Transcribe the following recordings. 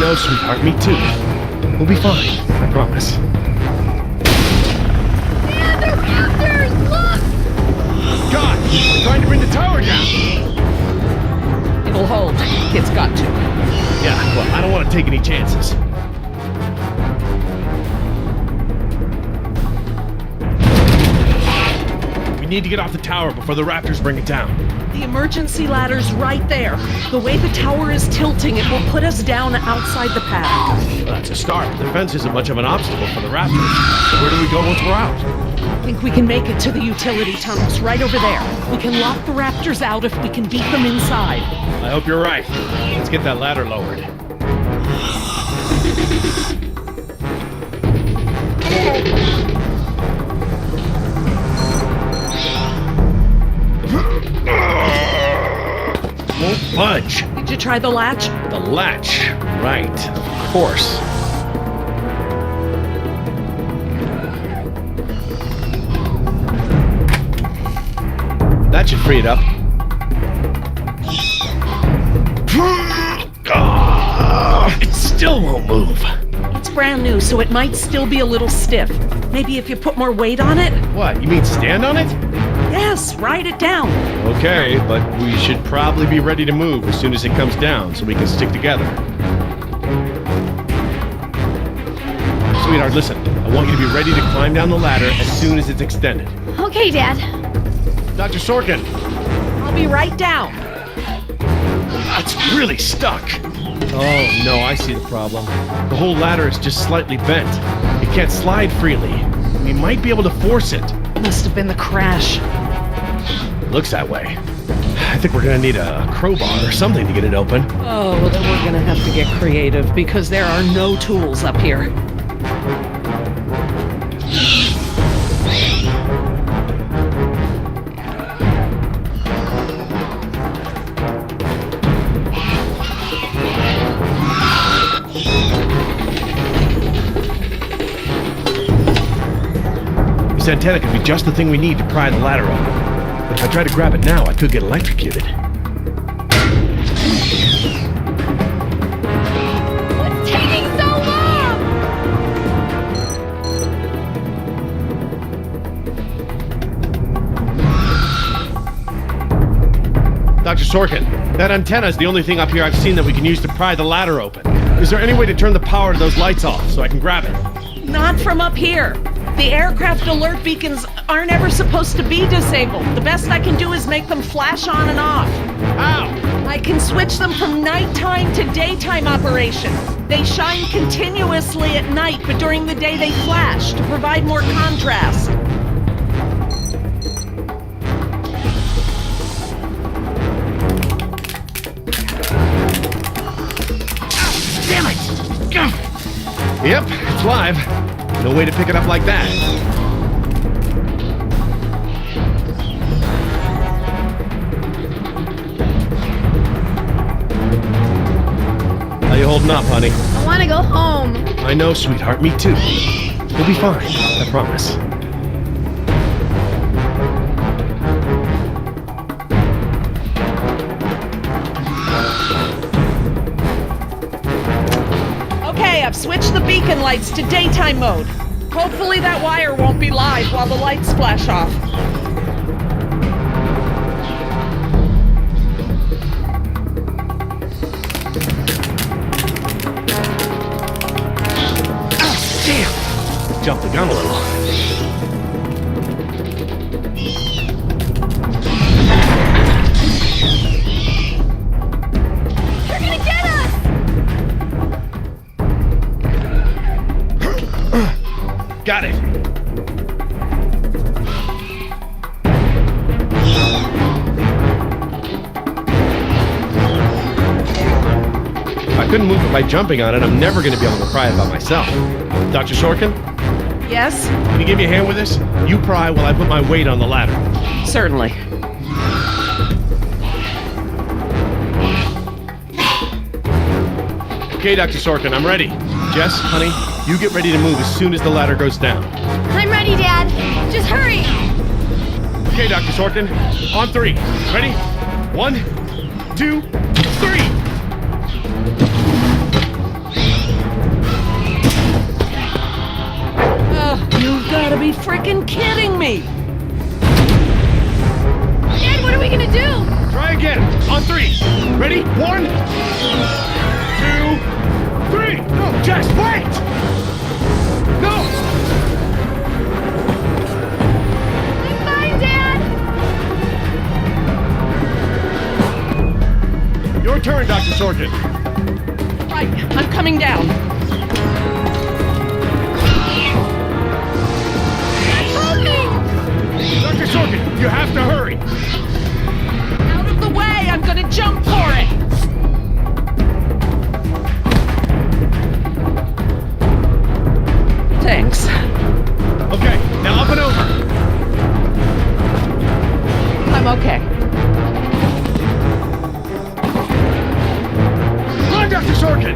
know, sweetheart. Me too. We'll be fine. I promise. Man, they're raptors! Look! God! We're trying to bring the tower down! It'll hold. It's got to. Yeah, well, I don't want to take any chances. We need to get off the tower before the raptors bring it down. The emergency ladder's right there. The way the tower is tilting, it will put us down outside the paddock. Well, that's a start. The fence isn't much of an obstacle for the raptors. Where do we go once we're out? I think we can make it to the utility tunnels right over there. We can lock the raptors out if we can beat them inside. I hope you're right. Let's get that ladder lowered. Won't budge. Did you try the latch? The latch. Right. Of course. That should free it up. It still won't move. It's brand new, so it might still be a little stiff. Maybe if you put more weight on it? What, you mean stand on it? Yes, ride it down. Okay, but we should probably be ready to move as soon as it comes down so we can stick together. Sweetheart, listen. I want you to be ready to climb down the ladder as soon as it's extended. Okay, Dad. Dr. Sorkin! I'll be right down. It's really stuck. Oh, no, I see the problem. The whole ladder is just slightly bent. It can't slide freely. We might be able to force it. Must have been the crash. Looks that way. I think we're gonna need a crowbar or something to get it open. Oh, well then we're gonna have to get creative because there are no tools up here. This antenna could be just the thing we need to pry the ladder open. But if I try to grab it now, I could get electrocuted. What's taking so long? Dr. Sorkin, that antenna is the only thing up here I've seen that we can use to pry the ladder open. Is there any way to turn the power to those lights off so I can grab it? Not from up here. The aircraft alert beacons aren't ever supposed to be disabled. The best I can do is make them flash on and off. How? I can switch them from nighttime to daytime operation. They shine continuously at night, but during the day they flash to provide more contrast. Damn it! Gah! Yep, it's live. No way to pick it up like that. How you holding up, honey? I want to go home. I know, sweetheart. Me too. We'll be fine. I promise. Okay, I've switched the beacon lights to daytime mode. Hopefully that wire won't be live while the lights flash off. Damn! Jumped the gun a little. They're gonna get us! Got it. If I couldn't move it by jumping on it, I'm never going to be able to pry it by myself. Dr. Sorkin, Yes? can you give me a hand with this? You pry while I put my weight on the ladder. Certainly. Okay, Dr. Sorkin, I'm ready. Jess, honey, you get ready to move as soon as the ladder goes down. I'm ready, Dad. Just hurry. Okay, Dr. Sorkin, on three. Ready? 1, 2, 3. gotta be freaking kidding me! Dad, what are we gonna do? Try again. On three. Ready? 1, 2, 3. No, Jess, wait! No! I'm fine, Dad! Your turn, Dr. Sorkin. Right, I'm coming down. Dr. Sorkin, you have to hurry. Out of the way! I'm gonna jump for it! Thanks. Okay, now up and over. I'm okay. Run, Dr. Sorkin!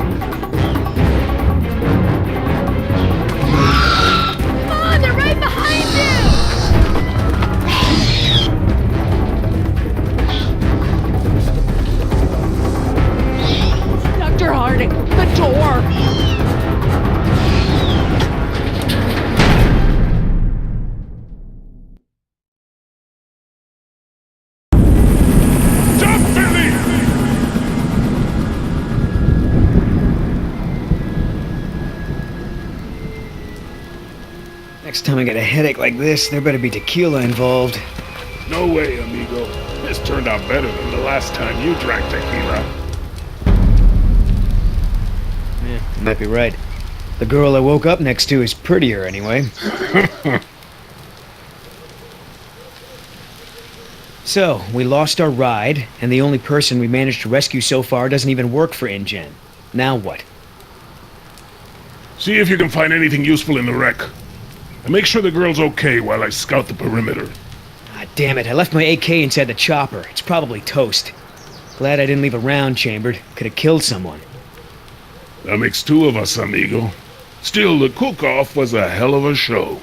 Come on, they're right behind you! Dr. Harding, the door! Stop, Billy! Next time I get a headache like this, there better be tequila involved. No way, amigo. This turned out better than the last time you drank tequila. Yeah, you might be right. The girl I woke up next to is prettier anyway. So, we lost our ride, and the only person we managed to rescue so far doesn't even work for InGen. Now what? See if you can find anything useful in the wreck. And make sure the girl's okay while I scout the perimeter. Ah, damn it, I left my AK inside the chopper. It's probably toast. Glad I didn't leave a round chambered. Could have killed someone. That makes two of us, amigo. Still, the cook-off was a hell of a show.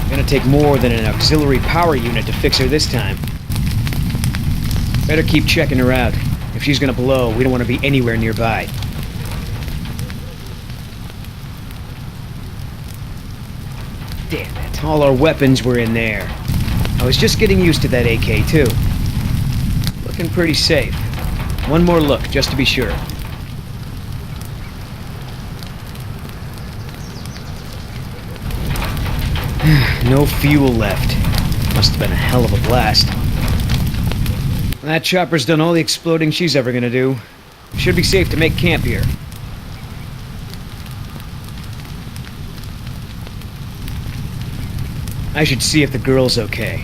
Gonna take more than an auxiliary power unit to fix her this time. Better keep checking her out. If she's gonna blow, we don't want to be anywhere nearby. Damn it, all our weapons were in there. I was just getting used to that AK too. Looking pretty safe. One more look, just to be sure. No fuel left. Must have been a hell of a blast. That chopper's done all the exploding she's ever gonna do. Should be safe to make camp here. I should see if the girl's okay.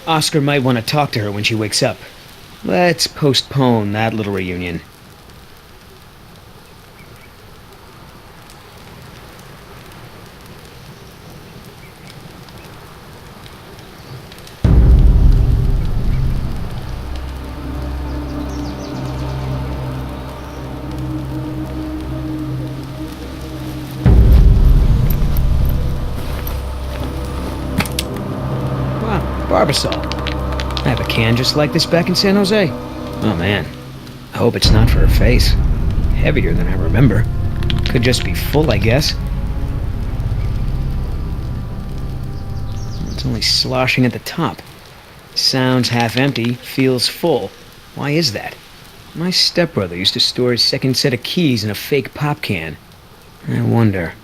Oscar might want to talk to her when she wakes up. Let's postpone that little reunion. Wow, Barbasol. I have a can just like this back in San Jose. Oh man, I hope it's not for her face. Heavier than I remember. Could just be full, I guess. It's only sloshing at the top. Sounds half empty, feels full. Why is that? My stepbrother used to store his second set of keys in a fake pop can. I wonder.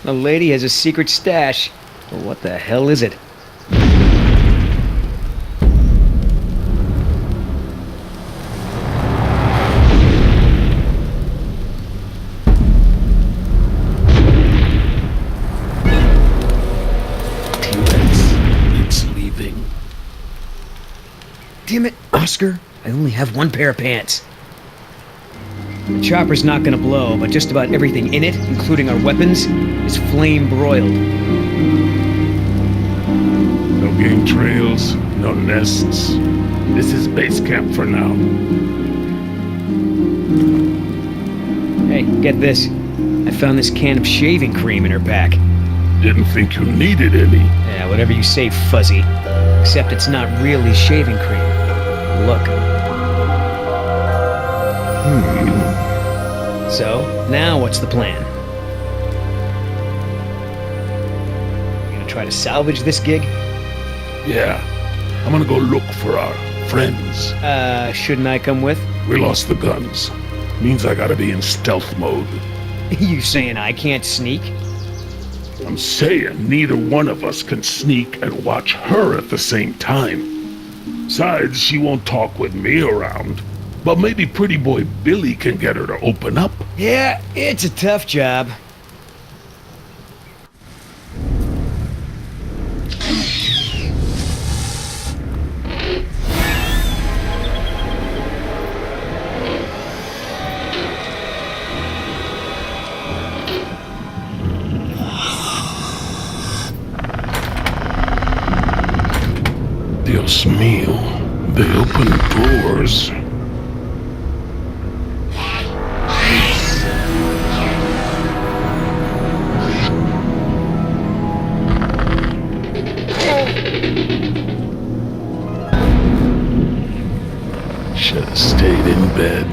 The lady has a secret stash. Well, what the hell is it? It's leaving. Damn it, Oscar. I only have one pair of pants. The chopper's not gonna blow, but just about everything in it, including our weapons, is flame broiled. No game trails, no nests, This is base camp for now. Hey, get this. I found this can of shaving cream in her back. Didn't think you needed any. Yeah, whatever you say, Fuzzy. Except it's not really shaving cream. Look. So, now what's the plan? You gonna try to salvage this gig? Yeah. I'm gonna go look for our friends. Shouldn't I come with? We lost the guns. Means I gotta be in stealth mode. You saying I can't sneak? I'm saying neither one of us can sneak and watch her at the same time. Besides, she won't talk with me around. But maybe pretty boy Billy can get her to open up. Yeah, it's a tough job. Dios mío, they open doors. Should have stayed in bed.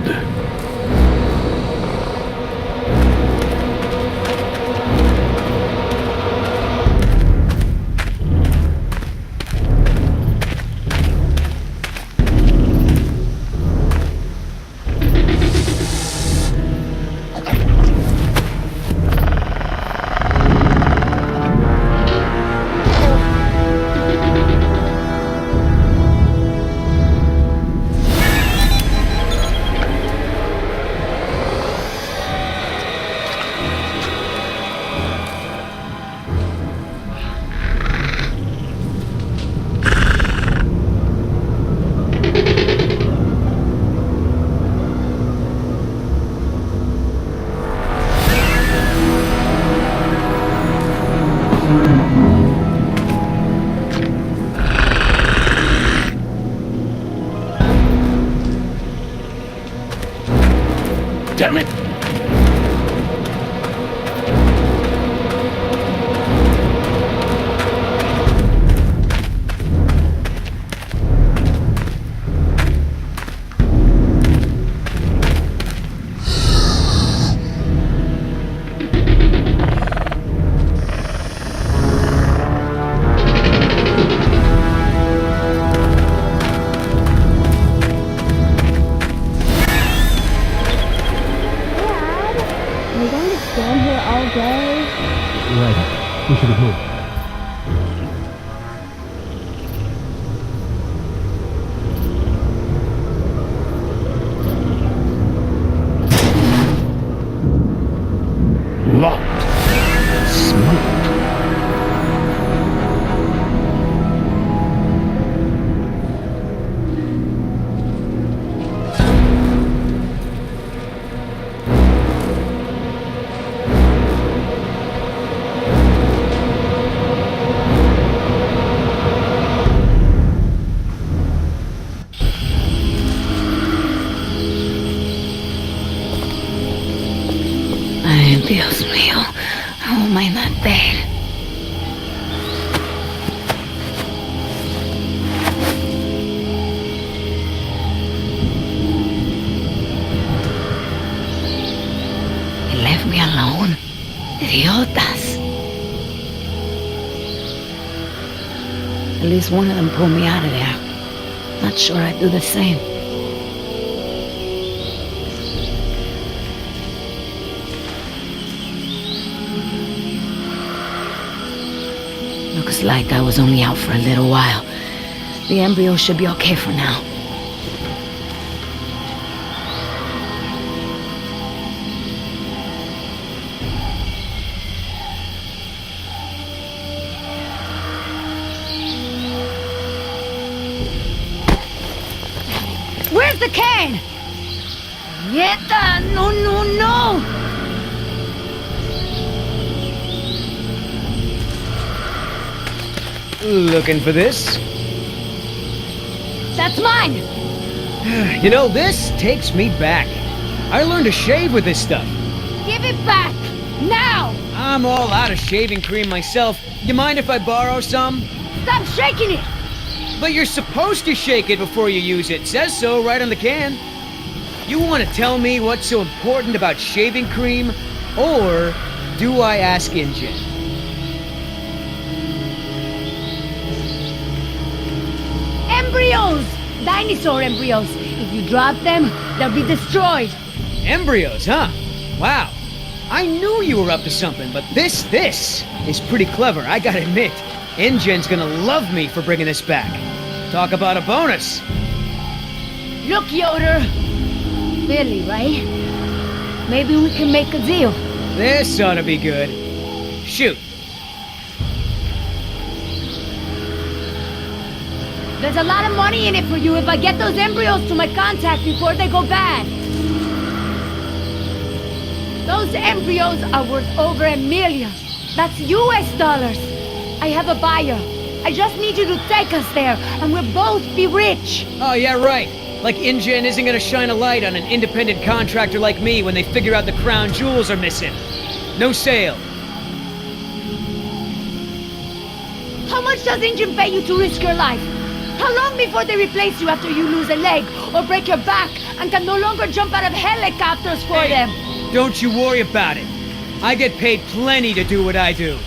Damn it! Right. We should have moved. Locked. Smoked. Ay, Dios mío. How am I not dead? He left me alone. Idiotas. At least one of them pulled me out of there. Not sure I'd do the same. Looks like I was only out for a little while. The embryo should be okay for now. Where's the can? Nieta! No, no, no! Looking for this? That's mine! You know, this takes me back. I learned to shave with this stuff. Give it back! Now! I'm all out of shaving cream myself. You mind if I borrow some? Stop shaking it! But you're supposed to shake it before you use it. Says so right on the can. You want to tell me what's so important about shaving cream? Or do I ask InGen? Embryos! Dinosaur embryos. If you drop them, they'll be destroyed. Embryos, huh? Wow. I knew you were up to something, but this is pretty clever, I gotta admit. InGen's gonna love me for bringing this back. Talk about a bonus. Look, Yoder. Billy, right? Maybe we can make a deal. This ought to be good. Shoot. There's a lot of money in it for you if I get those embryos to my contact before they go bad. Those embryos are worth over $1 million. That's US dollars. I have a buyer. I just need you to take us there, and we'll both be rich. Oh, yeah, right. Like InGen isn't gonna shine a light on an independent contractor like me when they figure out the crown jewels are missing. No sale. How much does InGen pay you to risk your life? How long before they replace you after you lose a leg or break your back and can no longer jump out of helicopters for them? Don't you worry about it. I get paid plenty to do what I do.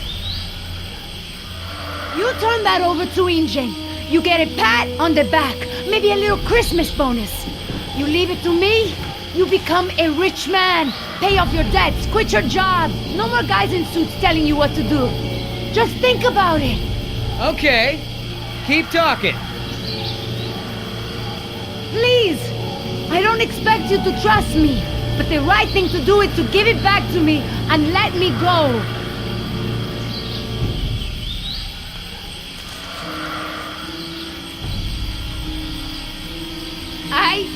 You turn that over to InGen. You get a pat on the back, maybe a little Christmas bonus. You leave it to me, you become a rich man. Pay off your debts, quit your job. No more guys in suits telling you what to do. Just think about it. Okay. Keep talking. Please. I don't expect you to trust me, but the right thing to do is to give it back to me and let me go. I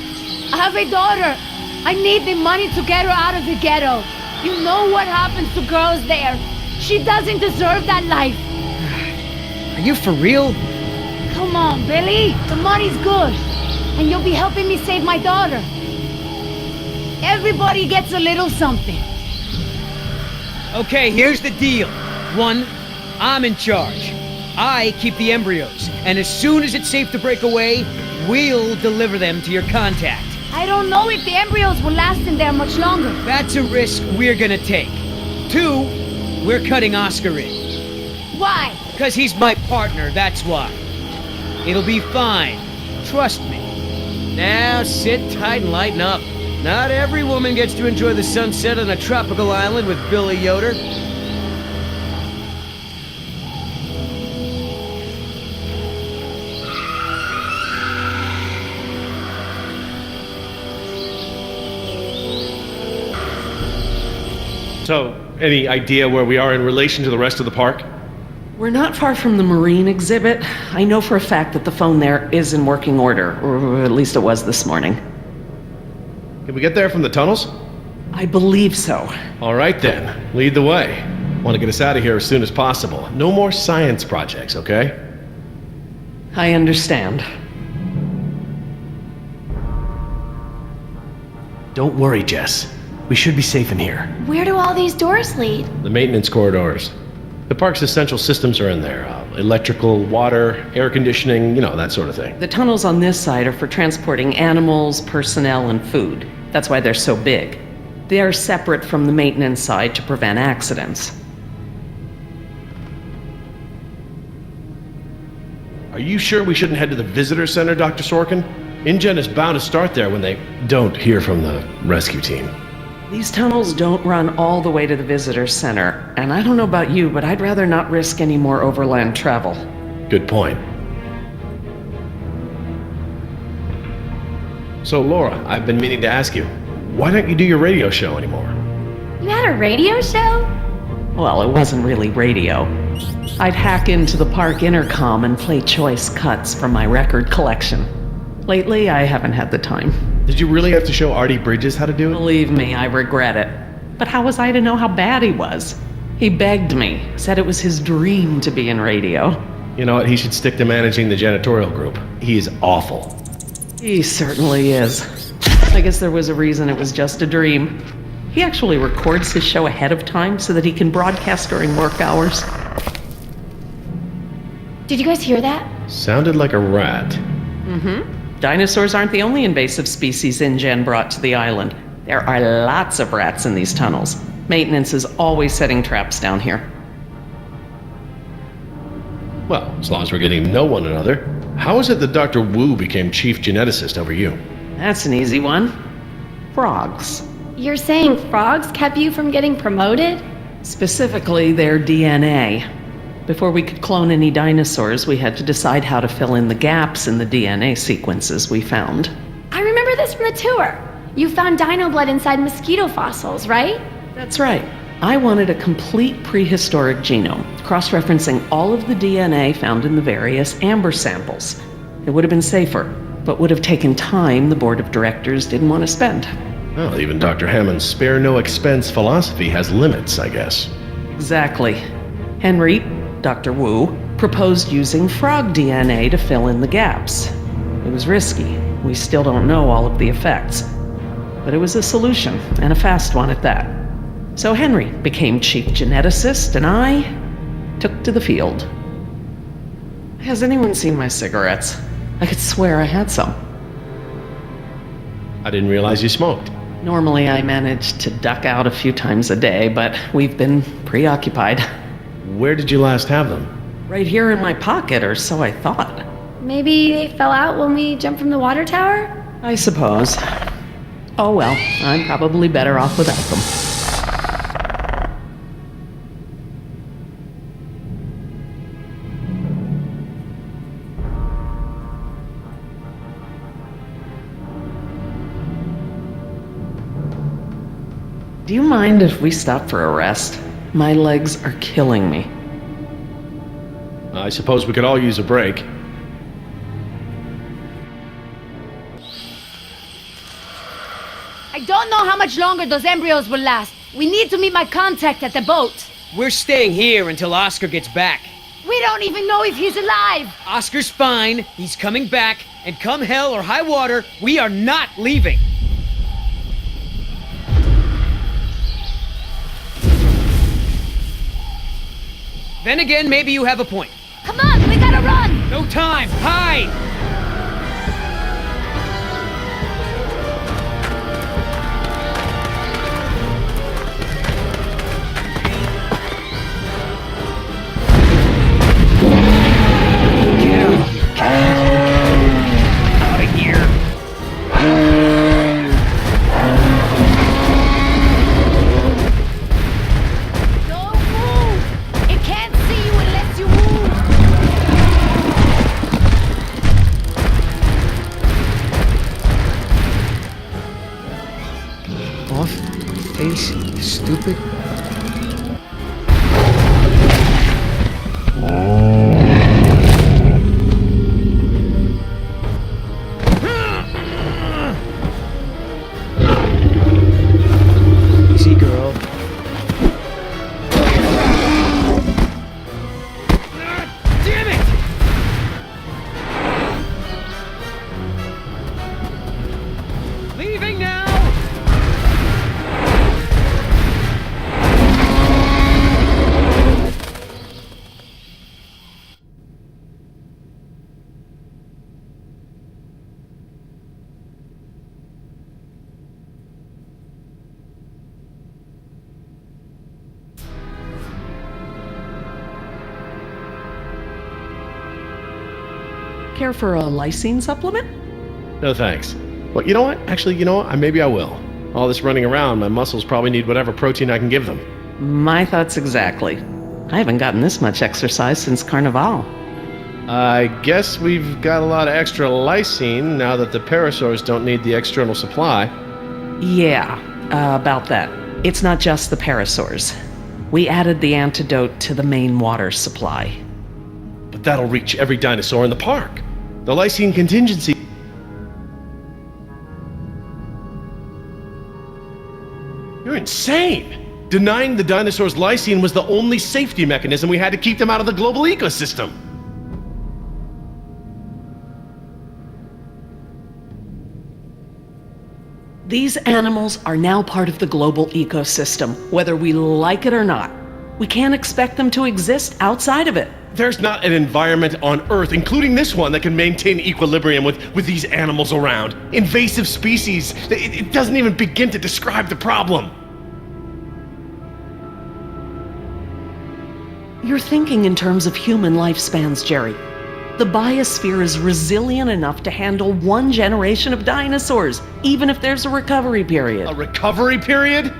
have a daughter. I need the money to get her out of the ghetto. You know what happens to girls there. She doesn't deserve that life. Are you for real? Come on, Billy. The money's good. And you'll be helping me save my daughter. Everybody gets a little something. Okay, here's the deal. 1, I'm in charge. I keep the embryos, and as soon as it's safe to break away, we'll deliver them to your contact. I don't know if the embryos will last in there much longer. That's a risk we're gonna take. 2, we're cutting Oscar in. Why? Because he's my partner, that's why. It'll be fine. Trust me. Now sit tight and lighten up. Not every woman gets to enjoy the sunset on a tropical island with Billy Yoder. So, any idea where we are in relation to the rest of the park? We're not far from the marine exhibit. I know for a fact that the phone there is in working order, or at least it was this morning. Can we get there from the tunnels? I believe so. All right then, lead the way. Want to get us out of here as soon as possible. No more science projects, okay? I understand. Don't worry, Jess. We should be safe in here. Where do all these doors lead? The maintenance corridors. The park's essential systems are in there. Electrical, water, air conditioning, you know, that sort of thing. The tunnels on this side are for transporting animals, personnel, and food. That's why they're so big. They are separate from the maintenance side to prevent accidents. Are you sure we shouldn't head to the visitor center, Dr. Sorkin? InGen is bound to start there when they don't hear from the rescue team. These tunnels don't run all the way to the visitor center, and I don't know about you, but I'd rather not risk any more overland travel. Good point. So, Laura, I've been meaning to ask you, why don't you do your radio show anymore? You had a radio show? Well, it wasn't really radio. I'd hack into the park intercom and play choice cuts from my record collection. Lately, I haven't had the time. Did you really have to show Artie Bridges how to do it? Believe me, I regret it. But how was I to know how bad he was? He begged me, said it was his dream to be in radio. You know what, he should stick to managing the janitorial group. He is awful. He certainly is. I guess there was a reason it was just a dream. He actually records his show ahead of time so that he can broadcast during work hours. Did you guys hear that? Sounded like a rat. Mm-hmm. Dinosaurs aren't the only invasive species InGen brought to the island. There are lots of rats in these tunnels. Maintenance is always setting traps down here. Well, as long as we're getting to know one another, how is it that Dr. Wu became chief geneticist over you? That's an easy one. Frogs. You're saying frogs kept you from getting promoted? Specifically, their DNA. Before we could clone any dinosaurs, we had to decide how to fill in the gaps in the DNA sequences we found. I remember this from the tour. You found dino blood inside mosquito fossils, right? That's right. I wanted a complete prehistoric genome, cross-referencing all of the DNA found in the various amber samples. It would have been safer, but would have taken time the board of directors didn't want to spend. Well, even Dr. Hammond's spare no expense philosophy has limits, I guess. Exactly. Henry, Dr. Wu, proposed using frog DNA to fill in the gaps. It was risky. We still don't know all of the effects. But it was a solution, and a fast one at that. So Henry became chief geneticist, and I took to the field. Has anyone seen my cigarettes? I could swear I had some. I didn't realize you smoked. Normally I manage to duck out a few times a day, but we've been preoccupied. Where did you last have them? Right here in my pocket, or so I thought. Maybe they fell out when we jumped from the water tower? I suppose. Oh well, I'm probably better off without them. Do you mind if we stop for a rest? My legs are killing me. I suppose we could all use a break. I don't know how much longer those embryos will last. We need to meet my contact at the boat. We're staying here until Oscar gets back. We don't even know if he's alive. Oscar's fine, he's coming back, and come hell or high water, we are not leaving. Then again, maybe you have a point. Come on, we gotta run. No time, hide! Out of here. Don't move. It can't see you unless you move. Off, face, stupid. Easy, girl. Damn it! Leaving now! Care for a lysine supplement? No thanks. Well, you know what? Actually, you know what? Maybe I will. All this running around, my muscles probably need whatever protein I can give them. My thoughts exactly. I haven't gotten this much exercise since Carnival. I guess we've got a lot of extra lysine now that the parasaurs don't need the external supply. Yeah, about that. It's not just the parasaurs. We added the antidote to the main water supply. But that'll reach every dinosaur in the park. The lysine contingency... You're insane! Denying the dinosaurs lysine was the only safety mechanism we had to keep them out of the global ecosystem. These animals are now part of the global ecosystem, whether we like it or not. We can't expect them to exist outside of it. There's not an environment on Earth, including this one, that can maintain equilibrium with these animals around. Invasive species, it doesn't even begin to describe the problem. You're thinking in terms of human lifespans, Jerry. The biosphere is resilient enough to handle one generation of dinosaurs, even if there's a recovery period. A recovery period?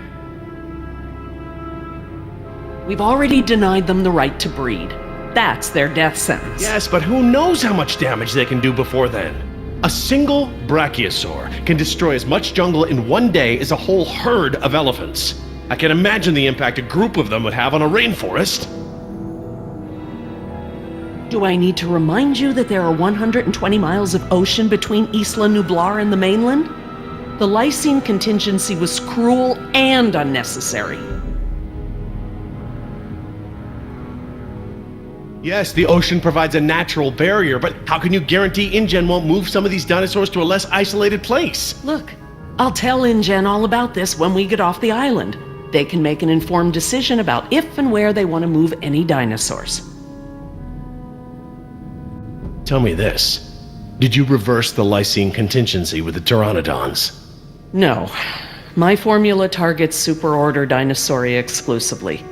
We've already denied them the right to breed. That's their death sentence. Yes, but who knows how much damage they can do before then? A single brachiosaur can destroy as much jungle in one day as a whole herd of elephants. I can imagine the impact a group of them would have on a rainforest. Do I need to remind you that there are 120 miles of ocean between Isla Nublar and the mainland? The Lysine contingency was cruel and unnecessary. Yes, the ocean provides a natural barrier, but how can you guarantee InGen won't move some of these dinosaurs to a less isolated place? Look, I'll tell InGen all about this when we get off the island. They can make an informed decision about if and where they want to move any dinosaurs. Tell me this. Did you reverse the lysine contingency with the pteranodons? No. My formula targets superorder Dinosauria exclusively.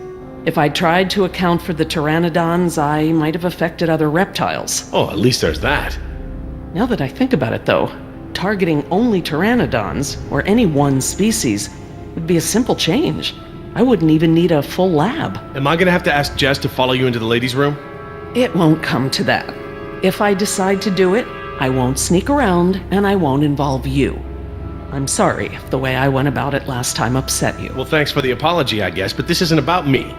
If I tried to account for the pteranodons, I might have affected other reptiles. Oh, at least there's that. Now that I think about it, though, targeting only pteranodons, or any one species, would be a simple change. I wouldn't even need a full lab. Am I gonna have to ask Jess to follow you into the ladies' room? It won't come to that. If I decide to do it, I won't sneak around, and I won't involve you. I'm sorry if the way I went about it last time upset you. Well, thanks for the apology, I guess, but this isn't about me.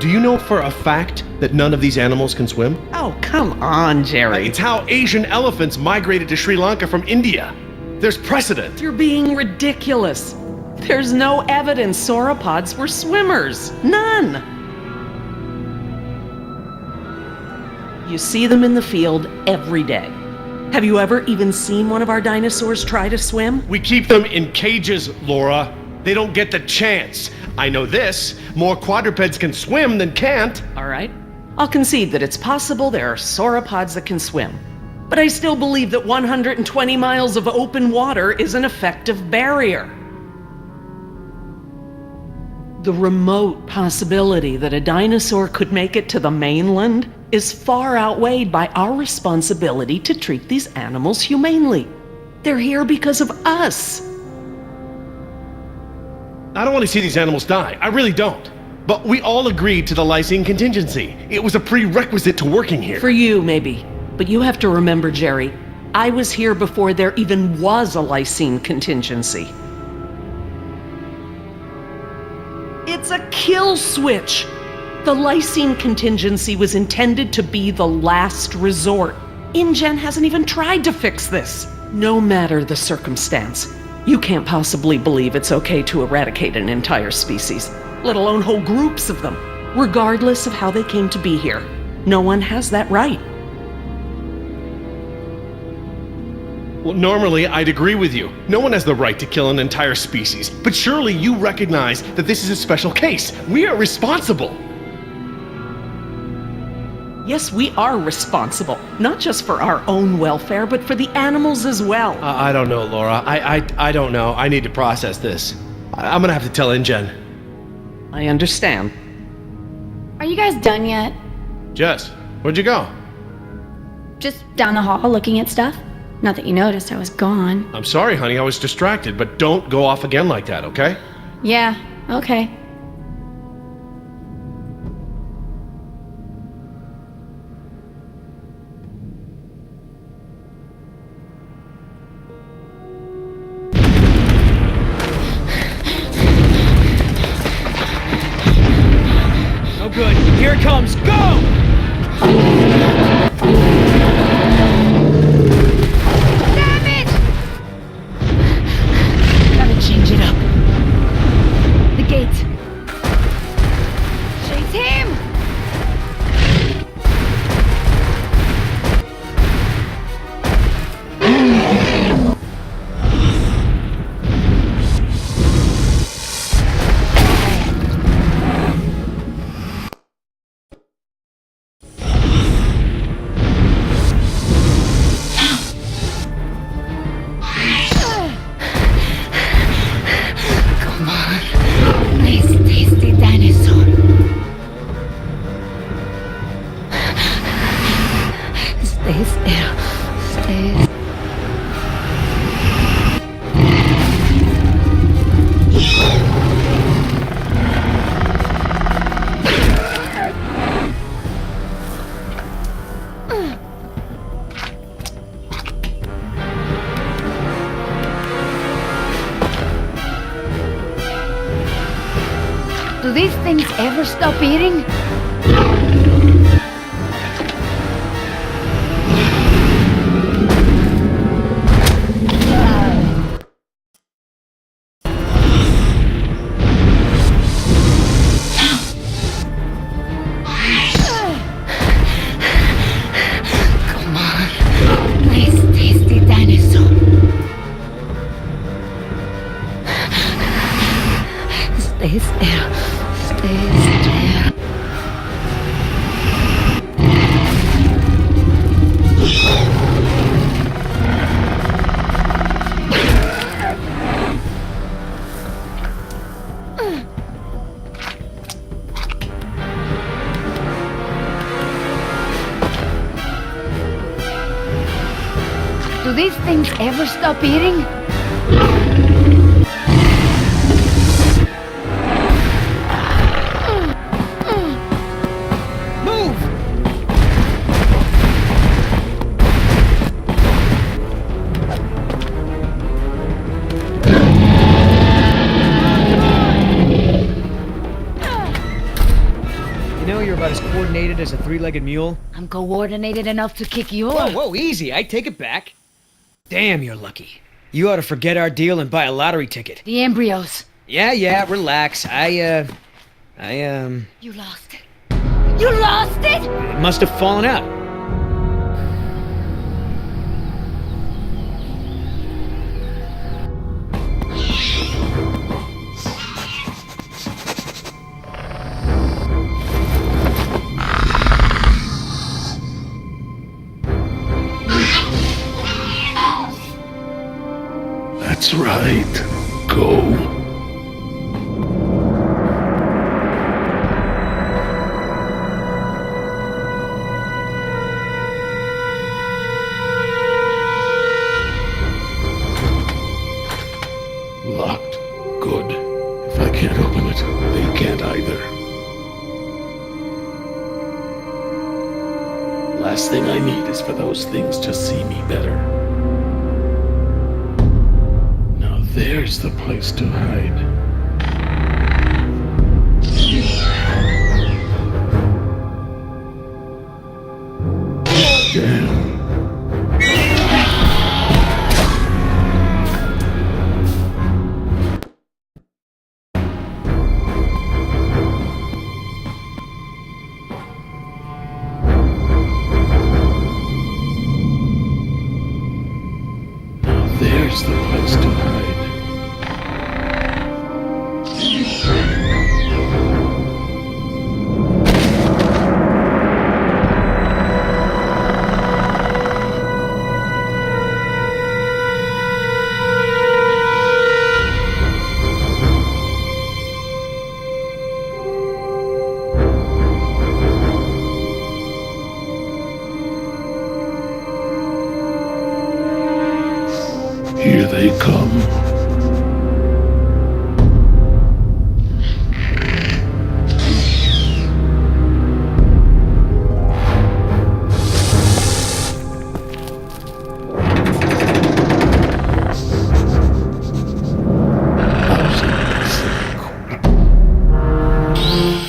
Do you know for a fact that none of these animals can swim? Oh, come on, Jerry. It's how Asian elephants migrated to Sri Lanka from India. There's precedent. You're being ridiculous. There's no evidence sauropods were swimmers. None. You see them in the field every day. Have you ever even seen one of our dinosaurs try to swim? We keep them in cages, Laura. They don't get the chance. I know this. More quadrupeds can swim than can't. All right. I'll concede that it's possible there are sauropods that can swim. But I still believe that 120 miles of open water is an effective barrier. The remote possibility that a dinosaur could make it to the mainland is far outweighed by our responsibility to treat these animals humanely. They're here because of us. I don't want to see these animals die. I really don't. But we all agreed to the lysine contingency. It was a prerequisite to working here. For you, maybe. But you have to remember, Jerry, I was here before there even was a lysine contingency. It's a kill switch. The lysine contingency was intended to be the last resort. InGen hasn't even tried to fix this. No matter the circumstance, you can't possibly believe it's okay to eradicate an entire species, let alone whole groups of them, regardless of how they came to be here. No one has that right. Well, normally I'd agree with you. No one has the right to kill an entire species. But surely you recognize that this is a special case. We are responsible. Yes, we are responsible, not just for our own welfare, but for the animals as well. I don't know, Laura. I don't know. I need to process this. I'm gonna have to tell InGen. I understand. Are you guys done yet? Jess, where'd you go? Just down the hall looking at stuff? Not that you noticed I was gone. I'm sorry, honey. I was distracted, but don't go off again like that, okay? Yeah, okay. Oh good, here it comes, go! Change it up. The gate. Chase him! Do these things ever stop eating? Come on. Nice, tasty dinosaur. Stay still. Stay still. Do these things ever stop eating? Move! You know you're about as coordinated as a three-legged mule? I'm coordinated enough to kick your... Whoa, easy. I take it back. Damn, you're lucky. You ought to forget our deal and buy a lottery ticket. The embryos. Yeah, relax. You lost it. You lost it? It must have fallen out. That's right. Go. Locked. Good. If I can't open it, they can't either. Last thing I need is for those things to see me better. Now there's the place to hide. Damn. There's the place to hide. Here they come.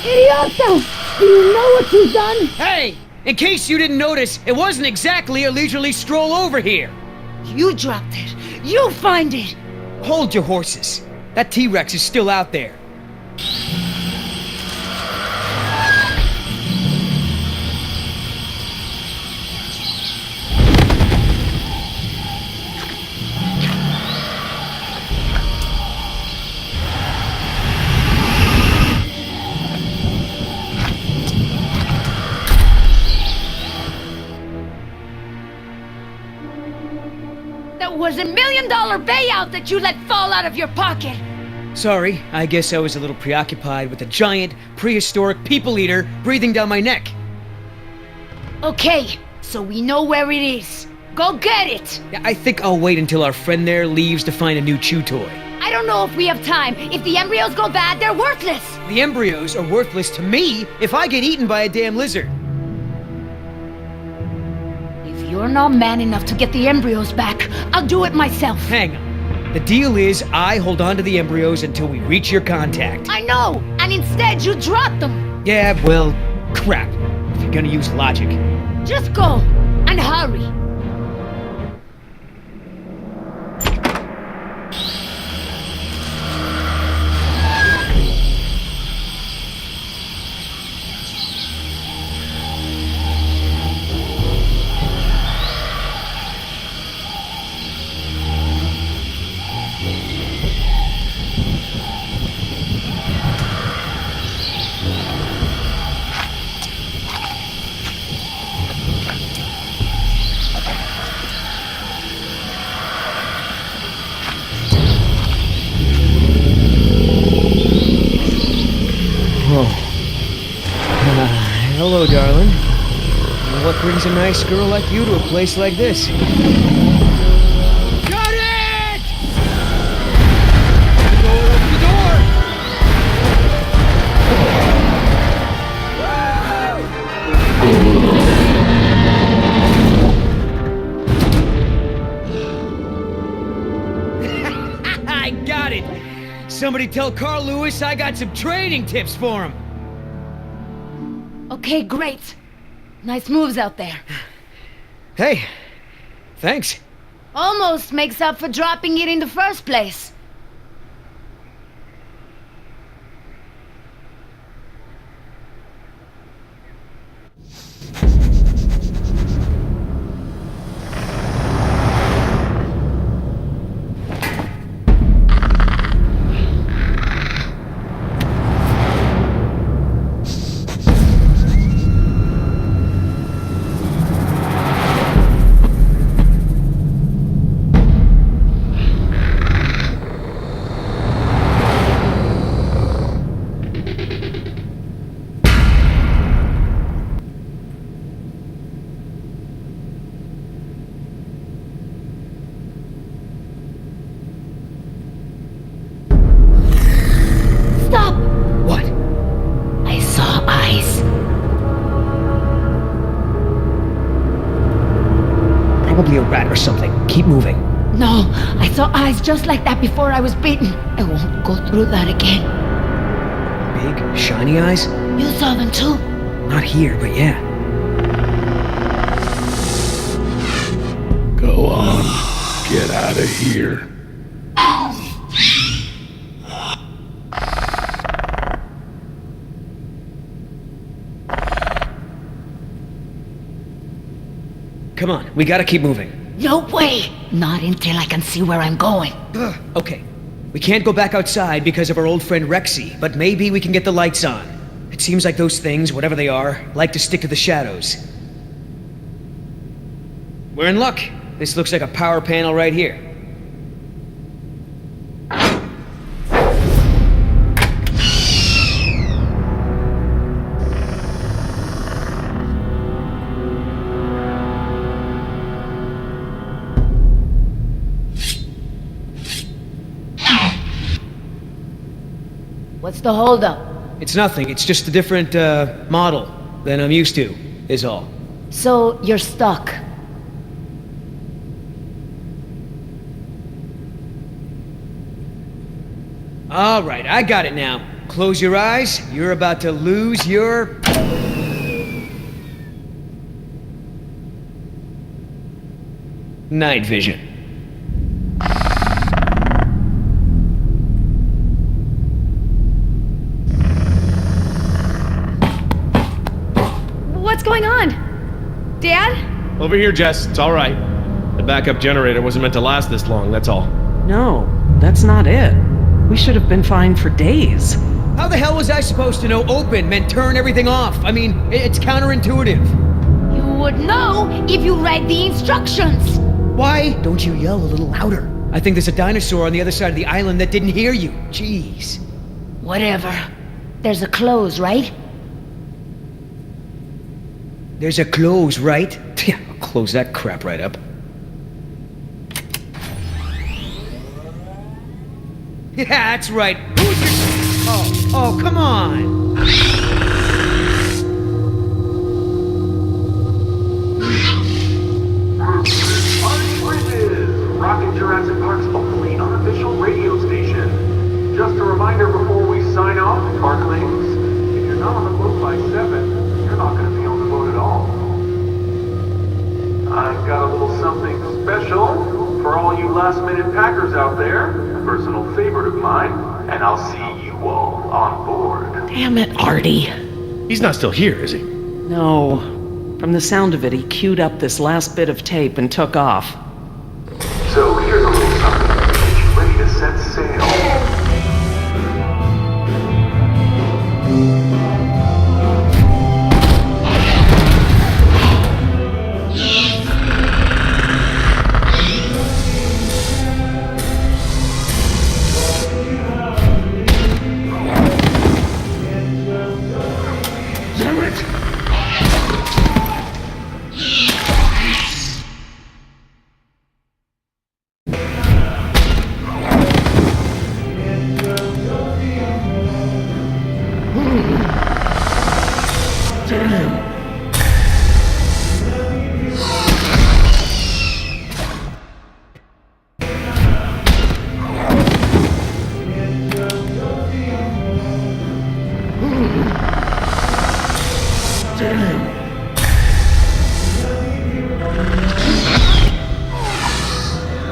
Idioto! Do you know what you've done? Hey! In case you didn't notice, it wasn't exactly a leisurely stroll over here. You dropped it. You find it. Hold your horses. That T-Rex is still out there. That was $1 million payout that you let fall out of your pocket. Sorry, I guess I was a little preoccupied with a giant, prehistoric people eater breathing down my neck. Okay, so we know where it is. Go get it. Yeah, I think I'll wait until our friend there leaves to find a new chew toy. I don't know if we have time. If the embryos go bad, they're worthless. The embryos are worthless to me if I get eaten by a damn lizard. If you're not man enough to get the embryos back, I'll do it myself. Hang on. The deal is, I hold on to the embryos until we reach your contact. I know! And instead you drop them! Yeah, well, crap. If you're gonna use logic. Just go! And hurry! Hello, darling. What brings a nice girl like you to a place like this? Got it! Open the door! I got it! Somebody tell Carl Lewis I got some training tips for him! Okay, great. Nice moves out there. Hey, thanks. Almost makes up for dropping it in the first place. Stop! What? I saw eyes. Probably a rat or something. Keep moving. No, I saw eyes just like that before I was bitten. I won't go through that again. Big, shiny eyes? You saw them too? Not here, but yeah. Go on. Get out of here. Come on, we gotta keep moving. No way! Not until I can see where I'm going. Okay, we can't go back outside because of our old friend Rexy, but maybe we can get the lights on. It seems like those things, whatever they are, like to stick to the shadows. We're in luck. This looks like a power panel right here. What's the holdup? It's nothing, it's just a different, model than I'm used to, is all. So, you're stuck. Alright, I got it now. Close your eyes, you're about to lose your... night vision. What's going on? Dad? Over here, Jess. It's all right. The backup generator wasn't meant to last this long, that's all. No, that's not it. We should have been fine for days. How the hell was I supposed to know open meant turn everything off? I mean, it's counterintuitive. You would know if you read the instructions. Why don't you yell a little louder? I think there's a dinosaur on the other side of the island that didn't hear you. Jeez. Whatever. There's a close, right? There's a close, right? Yeah, I'll close that crap right up. Yeah, that's right. Who's your... Oh, come on. Rocking Jurassic Park's only unofficial Parklings. If you're not on the boat by 7, you're not going to be on the boat at all. I've got a little something special for all you last-minute packers out there. A personal favorite of mine. And I'll see you all on board. Damn it, Artie. He's not still here, is he? No. From the sound of it, he queued up this last bit of tape and took off. So here's a little something to get you ready to set sail.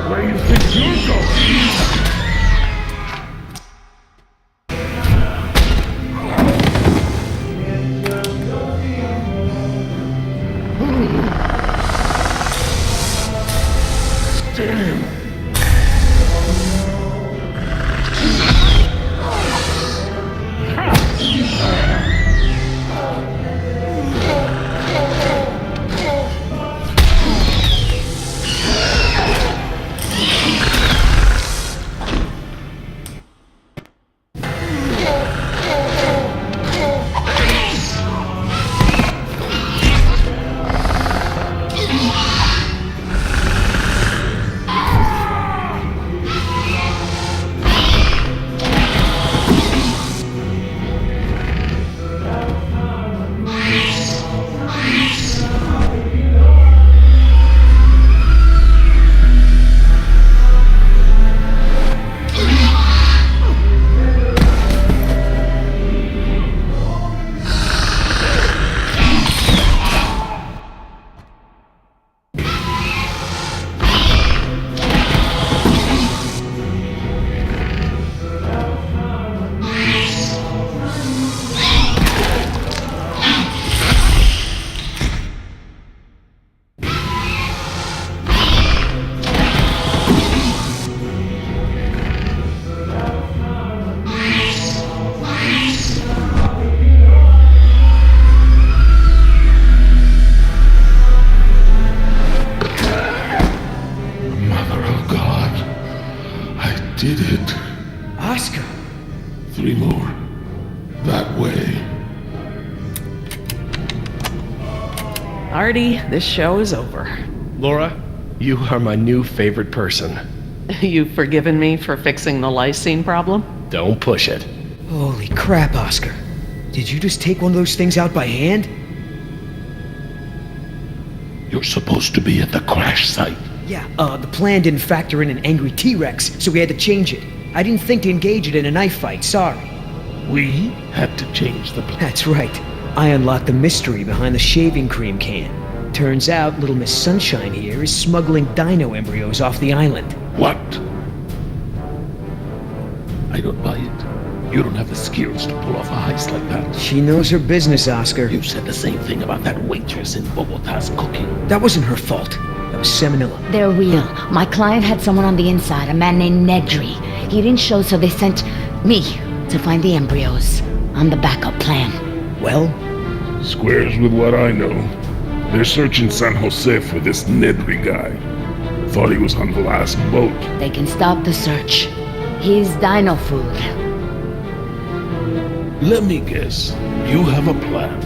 Where do you think you're going? Did it. Oscar! 3 more. That way. Artie, this show is over. Laura, you are my new favorite person. You've forgiven me for fixing the lysine problem? Don't push it. Holy crap, Oscar. Did you just take one of those things out by hand? You're supposed to be at the crash site. Yeah, the plan didn't factor in an angry T-Rex, so we had to change it. I didn't think to engage it in a knife fight, sorry. We had to change the plan. That's right. I unlocked the mystery behind the shaving cream can. Turns out Little Miss Sunshine here is smuggling dino embryos off the island. What? I don't buy it. You don't have the skills to pull off a heist like that. She knows her business, Oscar. You said the same thing about that waitress in Bogota's cooking. That wasn't her fault. That was Seminilla. They're real. My client had someone on the inside, a man named Nedry. He didn't show, so they sent me to find the embryos. I'm the backup plan. Well? Squares with what I know. They're searching San Jose for this Nedry guy. Thought he was on the last boat. They can stop the search. He's dino food. Let me guess. You have a plan.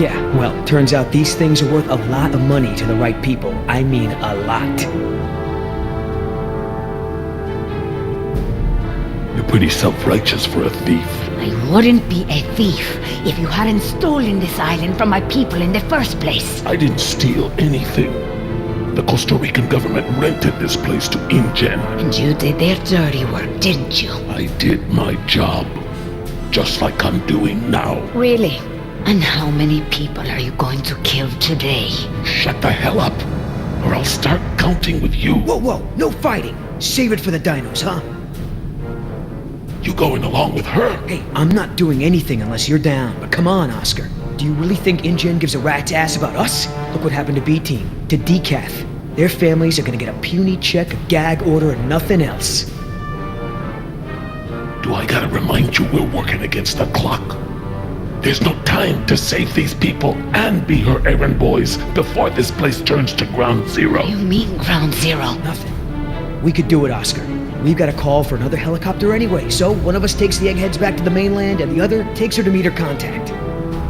Yeah, well, turns out these things are worth a lot of money to the right people. I mean, a lot. You're pretty self-righteous for a thief. I wouldn't be a thief if you hadn't stolen this island from my people in the first place. I didn't steal anything. The Costa Rican government rented this place to InGen. And you did their dirty work, didn't you? I did my job. just like I'm doing now. Really? And how many people are you going to kill today? Shut the hell up, or I'll start counting with you. Whoa, whoa, no fighting. Save it for the dinos, huh? You going along with her? Hey, I'm not doing anything unless you're down. But come on, Oscar. Do you really think InGen gives a rat's ass about us? Look what happened to B-Team, to Decaf. Their families are gonna get a puny check, a gag order, and nothing else. Do I gotta remind you we're working against the clock? There's no time to save these people and be her errand boys before this place turns to ground zero. You mean ground zero? Nothing. We could do it, Oscar. We've got a call for another helicopter anyway, so one of us takes the eggheads back to the mainland and the other takes her to meet her contact.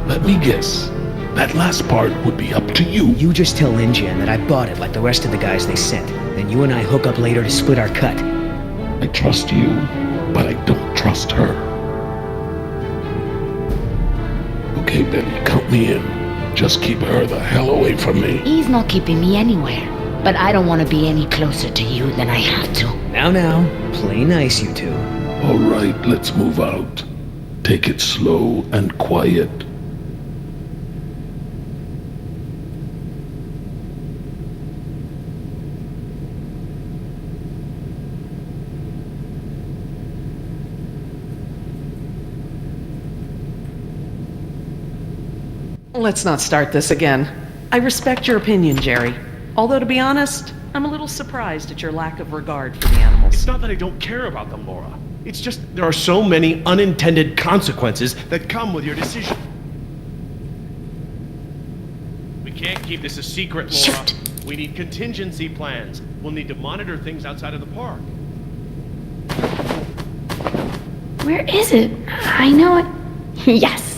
Let me guess. That last part would be up to you. You just tell InGen that I bought it like the rest of the guys they sent. Then you and I hook up later to split our cut. I trust you, but I don't trust her. Okay, Billy, count me in. Just keep her the hell away from me. He's not keeping me anywhere. But I don't want to be any closer to you than I have to. Now, play nice, you two. All right, let's move out. Take it slow and quiet. Let's not start this again. I respect your opinion, Jerry. Although, to be honest, I'm a little surprised at your lack of regard for the animals. It's not that I don't care about them, Laura. It's just there are so many unintended consequences that come with your decision. We can't keep this a secret, Laura. Shoot. We need contingency plans. We'll need to monitor things outside of the park. Where is it? I know it. Yes.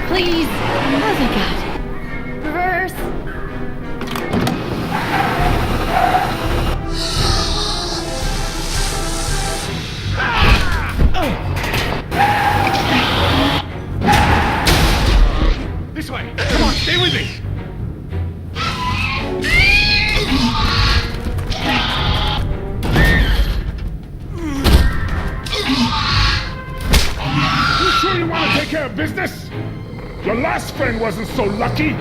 Please. Oh, thank God. Reverse. This way. Come on, stay with me. You sure you want to take care of business? Your last friend wasn't so lucky.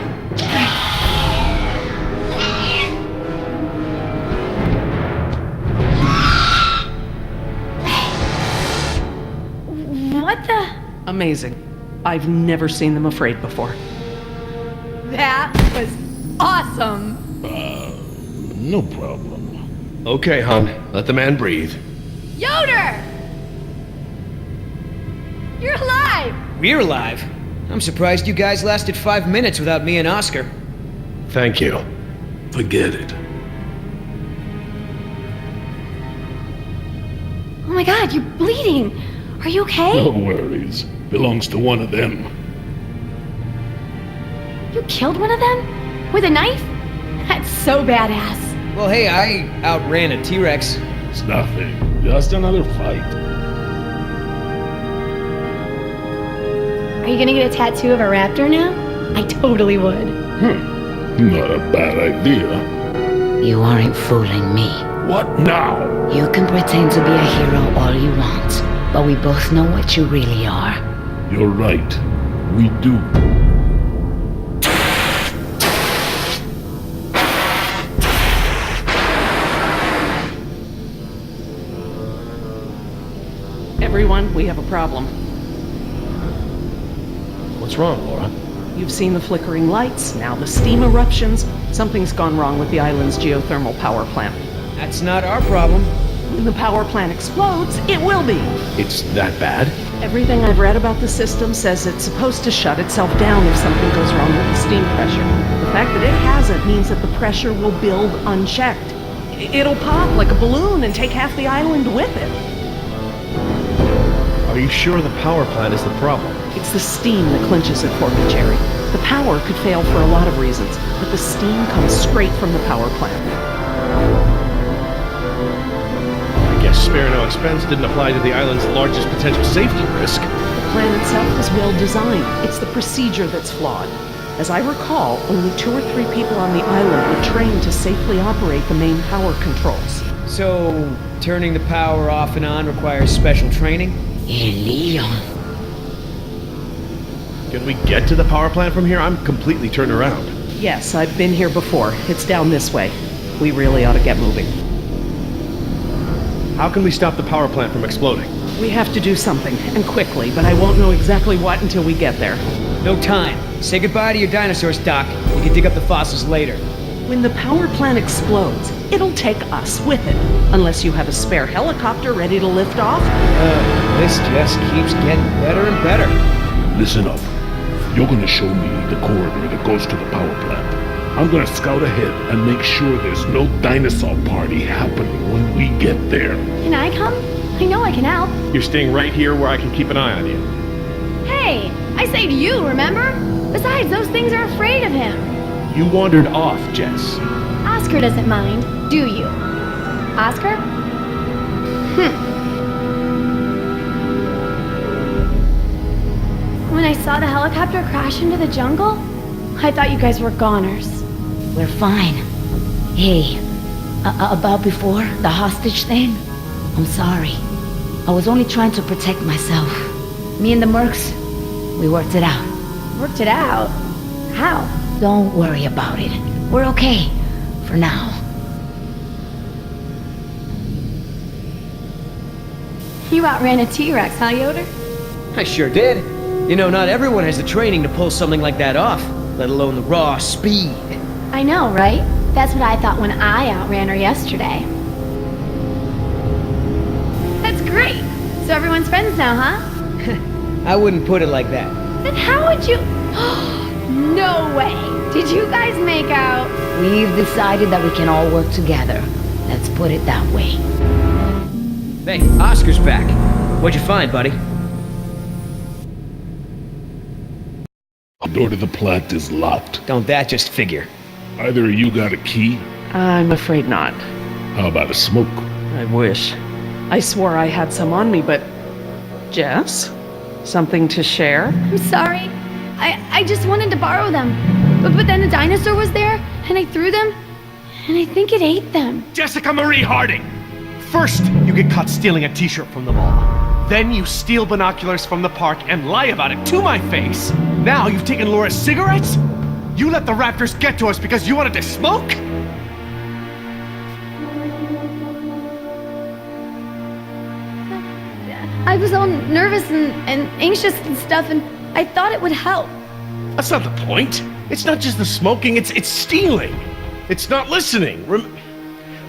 What the? Amazing. I've never seen them afraid before. That was awesome. No problem. Okay, hon. Let the man breathe. Yoder! You're alive! We're alive. I'm surprised you guys lasted 5 minutes without me and Oscar. Thank you. Forget it. Oh my god, you're bleeding. Are you okay? No worries. Belongs to one of them. You killed one of them? With a knife? That's so badass. Well, hey, I outran a T-Rex. It's nothing. Just another fight. Are you gonna get a tattoo of a raptor now? I totally would. Not a bad idea. You aren't fooling me. What now? You can pretend to be a hero all you want, but we both know what you really are. You're right. We do. Everyone, we have a problem. What's wrong, Laura? You've seen the flickering lights, now the steam eruptions. Something's gone wrong with the island's geothermal power plant. That's not our problem. When the power plant explodes, it will be. It's that bad? Everything I've read about the system says it's supposed to shut itself down if something goes wrong with the steam pressure. The fact that it hasn't means that the pressure will build unchecked. It'll pop like a balloon and take half the island with it. Are you sure the power plant is the problem? It's the steam that clinches it for me, Jerry. The power could fail for a lot of reasons, but the steam comes straight from the power plant. I guess spare no expense didn't apply to the island's largest potential safety risk. The plan itself is well designed. It's the procedure that's flawed. As I recall, only 2 or 3 people on the island were trained to safely operate the main power controls. So, turning the power off and on requires special training? Leon. Can we get to the power plant from here? I'm completely turned around. Yes, I've been here before. It's down this way. We really ought to get moving. How can we stop the power plant from exploding? We have to do something, and quickly, but I won't know exactly what until we get there. No time. Say goodbye to your dinosaurs, Doc. You can dig up the fossils later. When the power plant explodes, it'll take us with it. Unless you have a spare helicopter ready to lift off. This just keeps getting better and better. Listen up. You're gonna show me the corridor that goes to the power plant. I'm gonna scout ahead and make sure there's no dinosaur party happening when we get there. Can I come? I know I can help. You're staying right here where I can keep an eye on you. Hey, I saved you, remember? Besides, those things are afraid of him. You wandered off, Jess. Oscar doesn't mind, do you? Oscar? When I saw the helicopter crash into the jungle, I thought you guys were goners. We're fine. Hey, about before, the hostage thing? I'm sorry. I was only trying to protect myself. Me and the mercs, we worked it out. Worked it out? How? Don't worry about it. We're okay. For now. You outran a T-Rex, huh, Yoder? I sure did. You know, not everyone has the training to pull something like that off, let alone the raw speed. I know, right? That's what I thought when I outran her yesterday. That's great. So everyone's friends now, huh? I wouldn't put it like that. Then how would you... No way! Did you guys make out? We've decided that we can all work together. Let's put it that way. Hey, Oscar's back. What'd you find, buddy? The door to the plant is locked. Don't that just figure? Either you got a key. I'm afraid not. How about a smoke? I wish. I swore I had some on me, but... Jess? Something to share? I'm sorry. I just wanted to borrow them. But then the dinosaur was there, and I threw them, and I think it ate them. Jessica Marie Harding! First, you get caught stealing a t-shirt from the mall. Then you steal binoculars from the park and lie about it to my face. Now you've taken Laura's cigarettes? You let the raptors get to us because you wanted to smoke? I was all nervous and anxious and stuff, and I thought it would help. That's not the point. It's not just the smoking, it's stealing. It's not listening.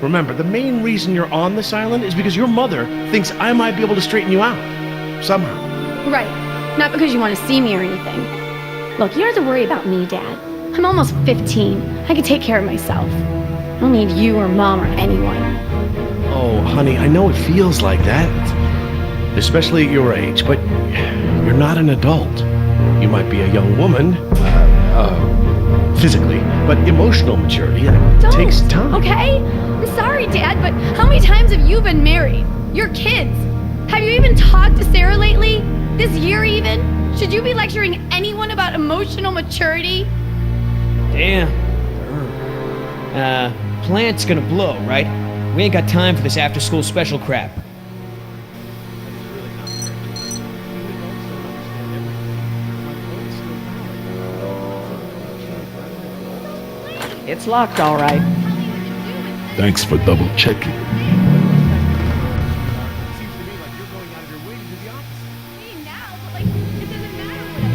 Remember, the main reason you're on this island is because your mother thinks I might be able to straighten you out. Somehow. Right. Not because you want to see me or anything. Look, you don't have to worry about me, Dad. I'm almost 15. I can take care of myself. I don't need you or Mom or anyone. Oh, honey, I know it feels like that. Especially at your age, but you're not an adult. You might be a young woman, physically, but emotional maturity, that takes time. Okay? I'm sorry, Dad, but how many times have you been married? Your kids. Have you even talked to Sarah lately? This year even? Should you be lecturing anyone about emotional maturity? Damn. Plant's gonna blow, right? We ain't got time for this after-school special crap. It's locked, all right. Thanks for double checking.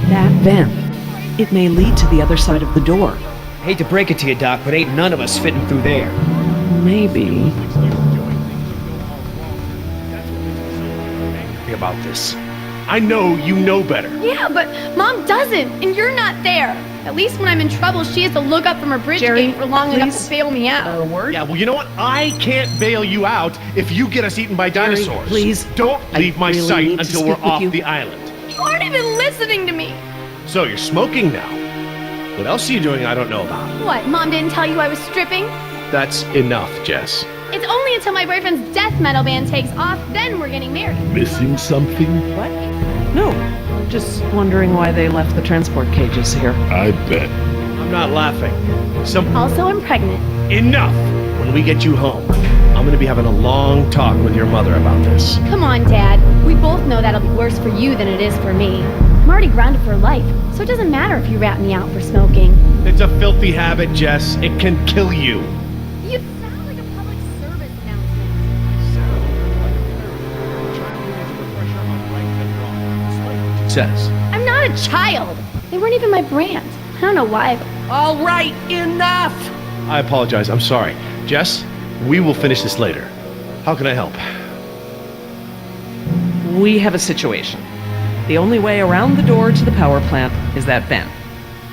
That vent. It may lead to the other side of the door. Hate to break it to you, Doc, but ain't none of us fitting through there. Maybe. About this. I know you know better. Yeah, but Mom doesn't, and you're not there. At least when I'm in trouble, she has to look up from her bridge Jerry, game for long enough please. to bail me out. A word? Yeah, well, you know what? I can't bail you out if you get us eaten by dinosaurs. please. Don't leave my really sight need to until speak we're with off you. the island. You aren't even listening to me. So you're smoking now. What else are you doing I don't know about? What, Mom didn't tell you I was stripping? That's enough, Jess. It's only until my boyfriend's death metal band takes off, then we're getting married. Missing something? What? No. Just wondering why they left the transport cages here. I bet. I'm not laughing. Also, I'm pregnant. Enough! When we get you home, I'm gonna be having a long talk with your mother about this. Come on, Dad. We both know that'll be worse for you than it is for me. I'm already grounded for life, so it doesn't matter if you rat me out for smoking. It's a filthy habit, Jess. It can kill you. You sound like a public service announcement. Says. I'm not a child. They weren't even my brand. I don't know why. All right, enough! I apologize. I'm sorry. Jess, we will finish this later. How can I help? We have a situation. The only way around the door to the power plant is that vent.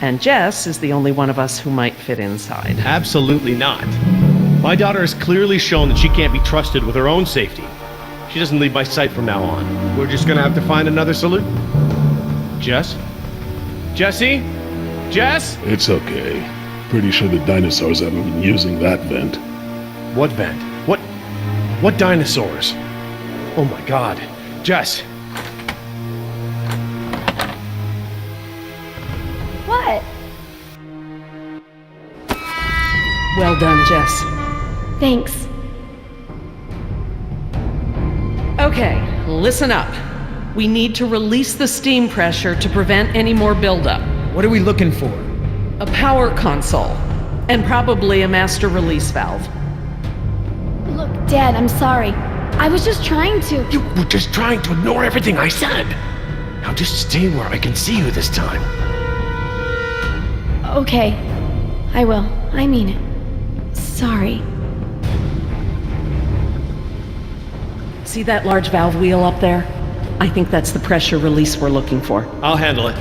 And Jess is the only one of us who might fit inside. Absolutely not. My daughter has clearly shown that she can't be trusted with her own safety. She doesn't leave my sight from now on. We're just gonna have to find another solution. Jess? Jessie? Jess? It's okay. Pretty sure the dinosaurs haven't been using that vent. What vent? What dinosaurs? Oh my god. Jess! What? Well done, Jess. Thanks. Okay, listen up. We need to release the steam pressure to prevent any more buildup. What are we looking for? A power console, and probably a master release valve. Look, Dad, I'm sorry. I was just trying to. You were just trying to ignore everything I said. Now just stay where I can see you this time. Okay. I will. I mean it. Sorry. See that large valve wheel up there? I think that's the pressure release we're looking for. I'll handle it.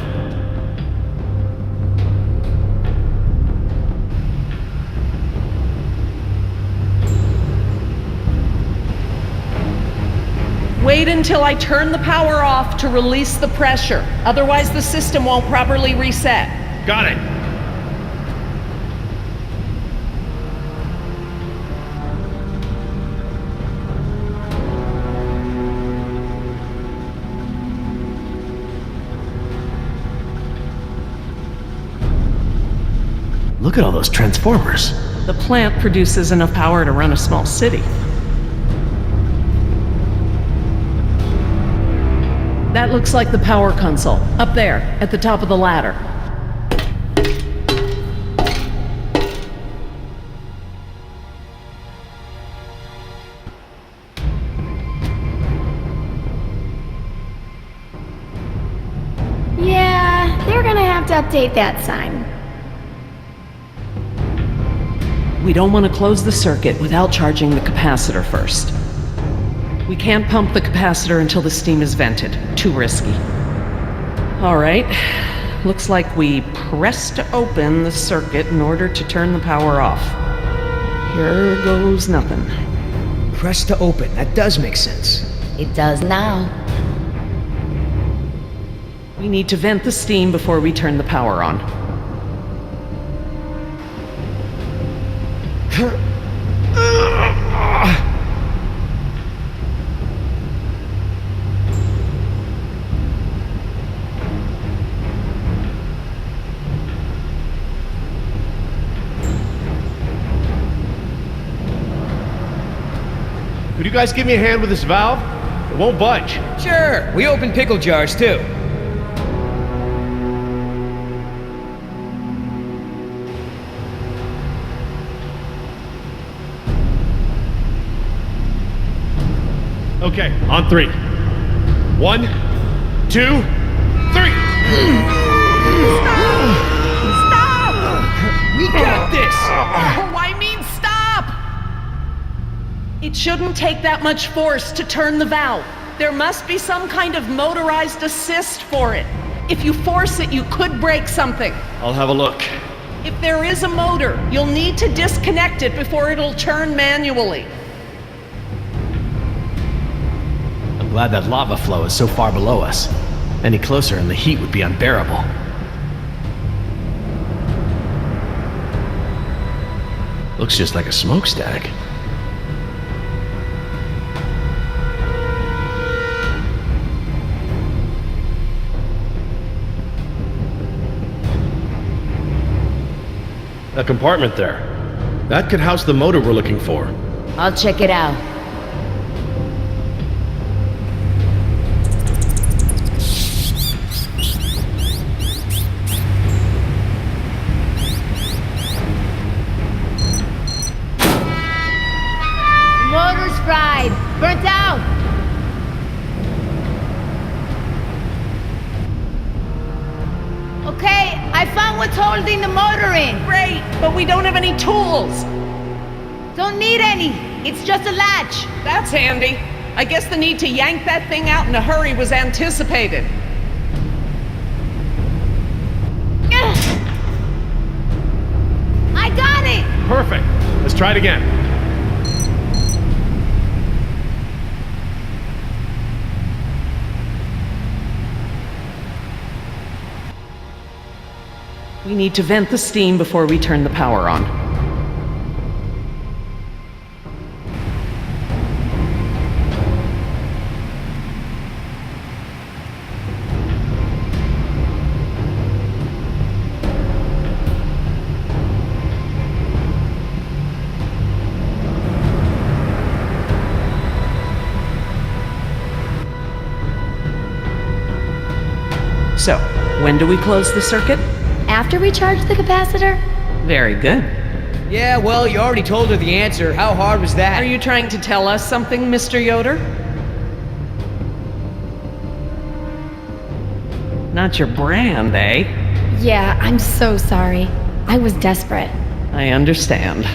Wait until I turn the power off to release the pressure. Otherwise, the system won't properly reset. Got it. Look at all those transformers. The plant produces enough power to run a small city. That looks like the power console, up there, at the top of the ladder. Yeah, they're gonna have to update that sign. We don't want to close the circuit without charging the capacitor first. We can't pump the capacitor until the steam is vented. Too risky. All right, Looks like we pressed open the circuit in order to turn the power off. Here goes nothing. Press to open. That does make sense. It does now. We need to vent the steam before we turn the power on. Could you guys give me a hand with this valve? It won't budge. Sure, we open pickle jars too. Okay, on 3. 1, 2, 3. We got this! Oh, I mean, stop! It shouldn't take that much force to turn the valve. There must be some kind of motorized assist for it. If you force it, you could break something. I'll have a look. If there is a motor, you'll need to disconnect it before it'll turn manually. I'm glad that lava flow is so far below us. Any closer and the heat would be unbearable. Looks just like a smokestack. A compartment there. That could house the motor we're looking for. I'll check it out. Motor's fried. Burnt out. Okay, I found what's holding the motor in. Great, but we don't have any tools. Don't need any. It's just a latch. That's handy. I guess the need to yank that thing out in a hurry was anticipated. I got it! Perfect. Let's try it again. We need to vent the steam before we turn the power on. So, when do we close the circuit? After we charge the capacitor? Very good. Yeah, well, you already told her the answer. How hard was that? Are you trying to tell us something, Mr. Yoder? Not your brand, eh? Yeah, I'm so sorry. I was desperate. I understand.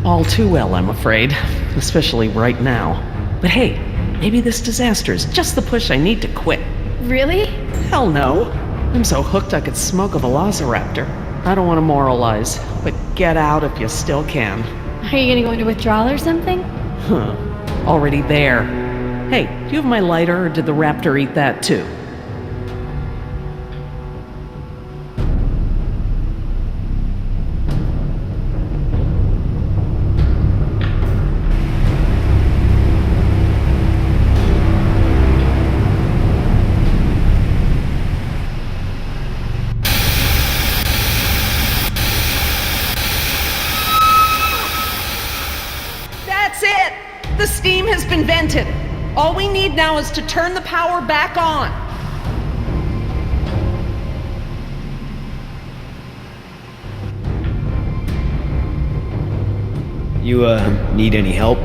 All too well, I'm afraid. Especially right now. But hey, maybe this disaster is just the push I need to quit. Really? Hell no. I'm so hooked I could smoke a velociraptor. I don't want to moralize, but get out if you still can. Are you gonna go into withdrawal or something? Huh. Already there. Hey, do you have my lighter, or did the raptor eat that too? The steam has been vented. All we need now is to turn the power back on. You, need any help?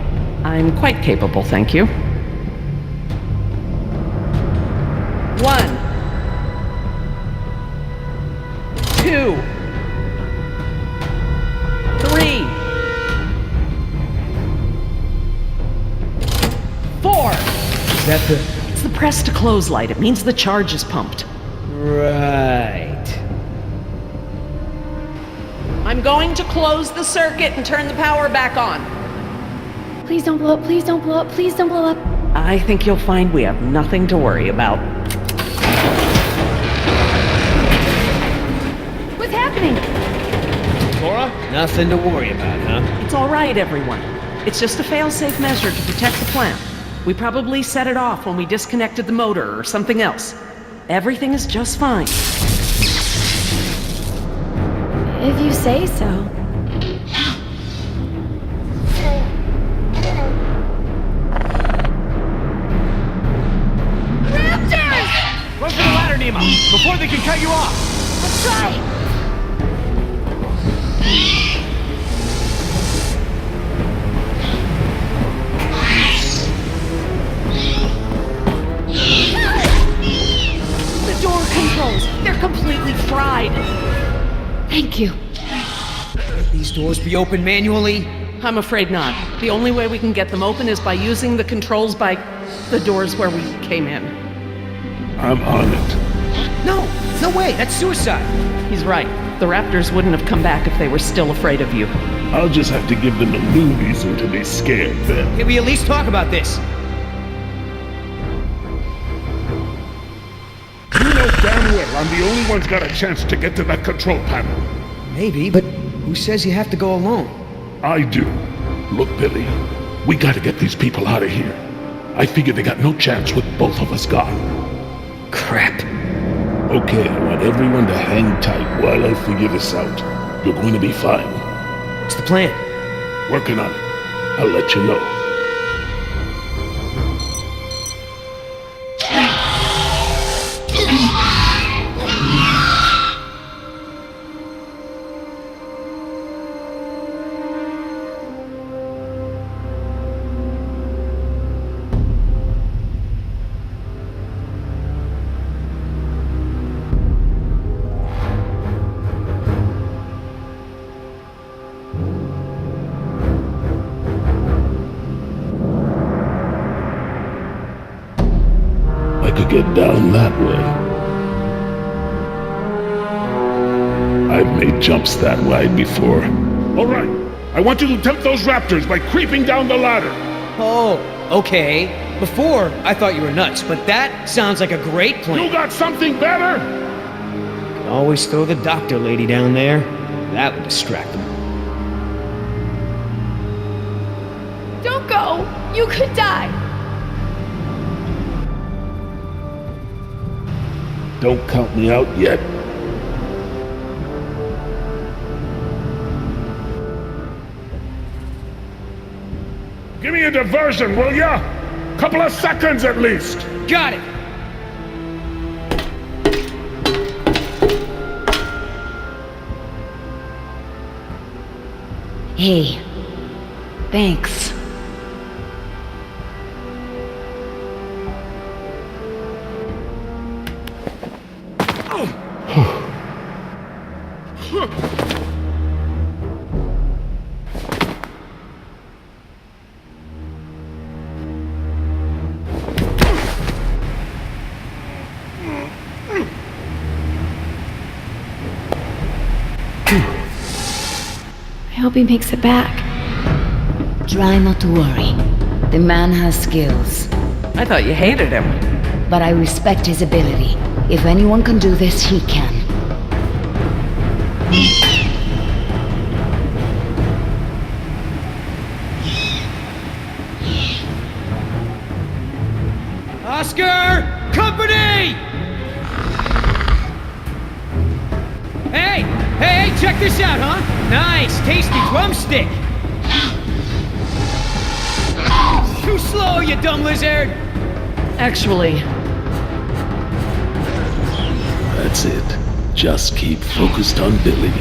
I'm quite capable, thank you. 1, 2, 3, 4. Is that the... It's the press to close light. It means the charge is pumped. Right. I'm going to close the circuit and turn the power back on. Please don't blow up, please don't blow up, please don't blow up. I think you'll find we have nothing to worry about. What's happening? Laura? Nothing to worry about, huh? It's all right, everyone. It's just a fail-safe measure to protect the plant. We probably set it off when we disconnected the motor or something else. Everything is just fine. If you say so. Run for the ladder, Nemo, before they can cut you off! Let's try! The door controls, they're completely fried. Thank you. These doors be open manually? I'm afraid not. The only way we can get them open is by using the controls by the doors where we came in. I'm on it. No way, that's suicide. He's right. The Raptors wouldn't have come back if they were still afraid of you. I'll just have to give them a new reason to be scared then. Can we at least talk about this? You know damn well I'm the only one's got a chance to get to that control panel. Maybe, but who says you have to go alone? I do. Look, Billy, we gotta get these people out of here. I figure they got no chance with both of us gone. Crap. Okay, I want everyone to hang tight while I figure this out. You're going to be fine. What's the plan? Working on it. I'll let you know. Get down that way. I've made jumps that wide before. All right, I want you to tempt those raptors by creeping down the ladder. Oh, okay. Before, I thought you were nuts, but that sounds like a great plan. You got something better? Could always throw the doctor lady down there. That would distract them. Don't go! You could die! Don't count me out yet. Give me a diversion, will ya? Couple of seconds at least. Got it! Hey, thanks. I hope he makes it back. Try not to worry. The man has skills. I thought you hated him. But I respect his ability. If anyone can do this, he can. Oscar! Company! Hey, check this out, huh? Nice, tasty drumstick! Too slow, you dumb lizard! Actually, That's it. Just keep focused on Billy.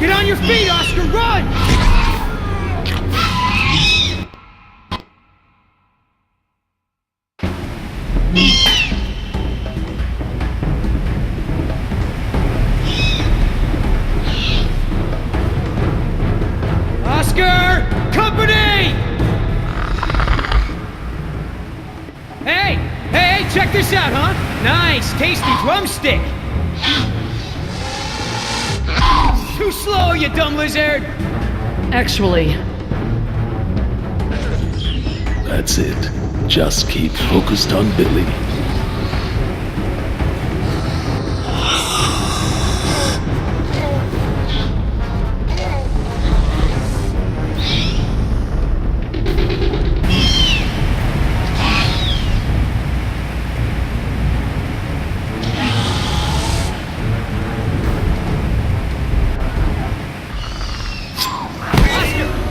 Get on your feet, Oscar! Run! check this out, huh? Nice, tasty drumstick. Too slow, you dumb lizard. Actually, That's it. Just keep focused on Billy.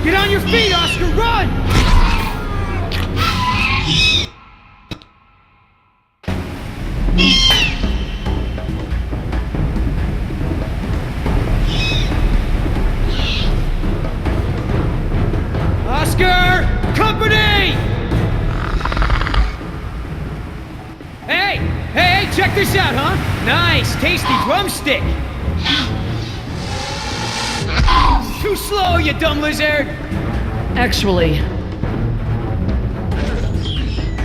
Get on your feet, Oscar, run! Oscar! Company! Hey, check this out, huh? Nice, tasty drumstick. Too slow, you dumb lizard. actually,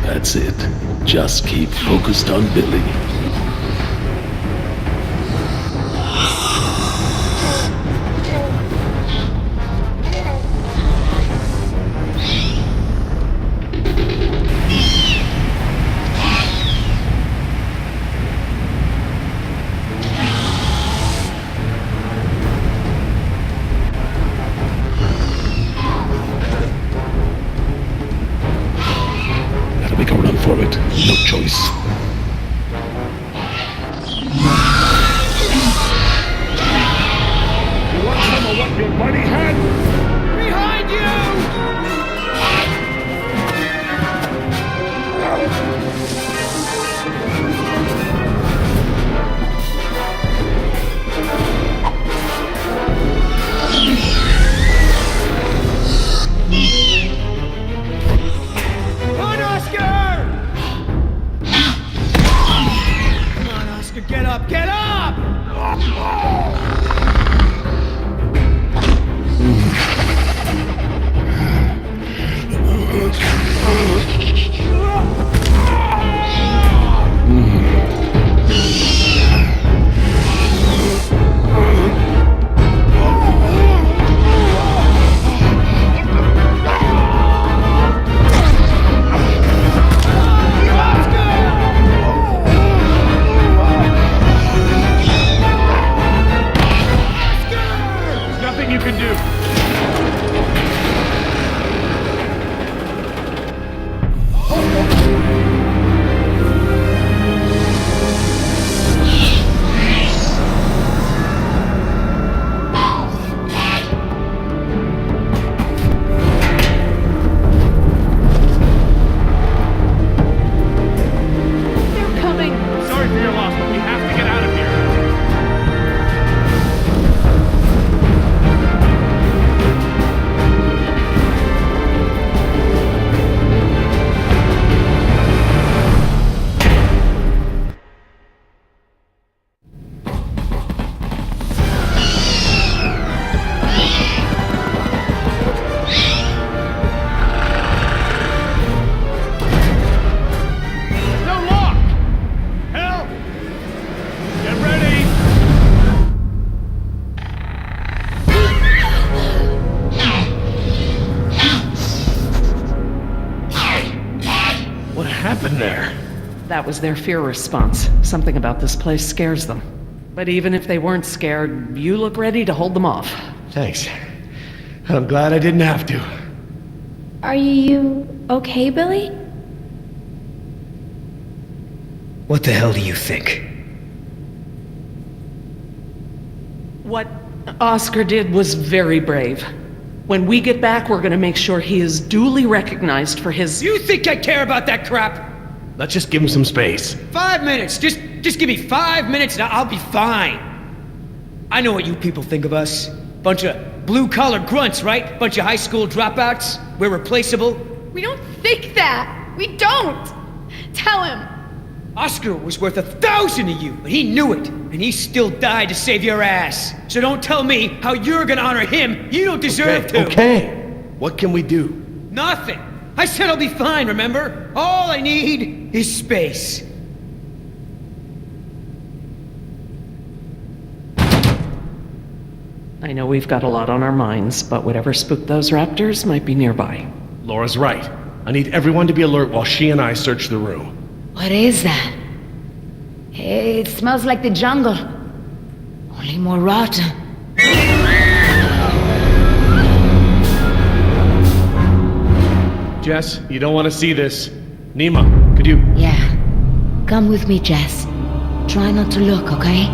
That's it. Just keep focused on Billy. Gotta make a run for it. No choice. You want some of what your buddy had? Behind you! Come on, Oscar! Come on, Oscar, get up, get up! There's nothing you can do. they're coming. Sorry for your loss, but we have to get out of here. No lock! Help! Get ready! What happened there? That was their fear response. Something about this place scares them. But even if they weren't scared, you look ready to hold them off. Thanks. I'm glad I didn't have to. Are you okay, Billy? What the hell do you think? What Oscar did was very brave. When we get back, we're gonna make sure he is duly recognized for his... You think I care about that crap? Let's just give him some space. 5 minutes. Just give me 5 minutes and I'll be fine. I know what you people think of us. Bunch of blue-collar grunts, right? Bunch of high school dropouts. We're replaceable. We don't think that. We don't. Tell him. Oscar was worth 1,000 of you, but he knew it, and he still died to save your ass. So don't tell me how you're gonna honor him. You don't deserve to. Okay. What can we do? Nothing. I said I'll be fine, remember? All I need is space. I know we've got a lot on our minds, but whatever spooked those raptors might be nearby. Laura's right. I need everyone to be alert while she and I search the room. What is that? It smells like the jungle. Only more rotten. Jess, you don't want to see this. Nima, could you... Yeah. Come with me, Jess. Try not to look, okay?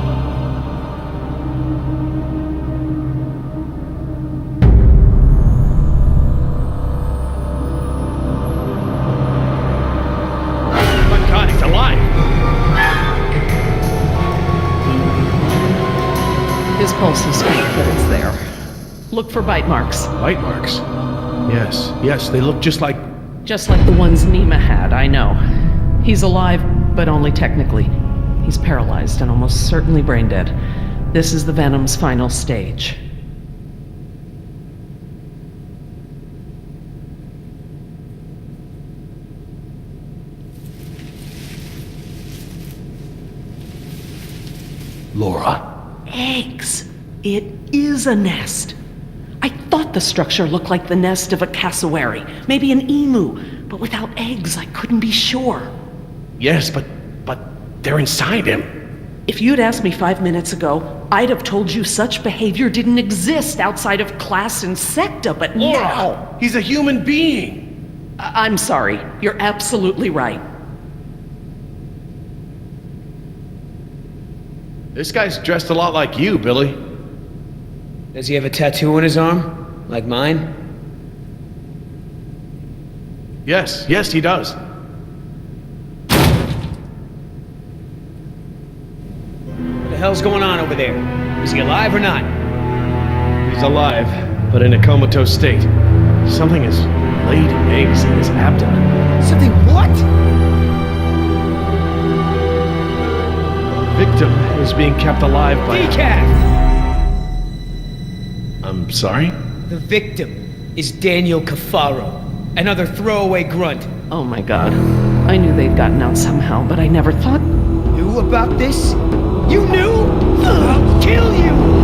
My God, he's alive! His pulse is faint, but it's there. Look for bite marks. Bite marks? Yes, they look just like... Just like the ones Nima had, I know. He's alive, but only technically. He's paralyzed and almost certainly brain dead. This is the Venom's final stage. Laura? Eggs. It is a nest. I thought the structure looked like the nest of a cassowary, maybe an emu, but without eggs, I couldn't be sure. Yes, but they're inside him. If you'd asked me 5 minutes ago, I'd have told you such behavior didn't exist outside of class Insecta, but Laura! now... He's a human being! I'm sorry. You're absolutely right. This guy's dressed a lot like you, Billy. Does he have a tattoo on his arm? Like mine? Yes, he does. What the hell's going on over there? Is he alive or not? He's alive, but in a comatose state. Something has laid eggs in his abdomen. Something what? Victim is being kept alive by... Decaf! I'm sorry? The victim is Daniel Cafaro, another throwaway grunt. Oh my god. I knew they'd gotten out somehow, but I never thought... Knew about this? You knew? I'll kill you!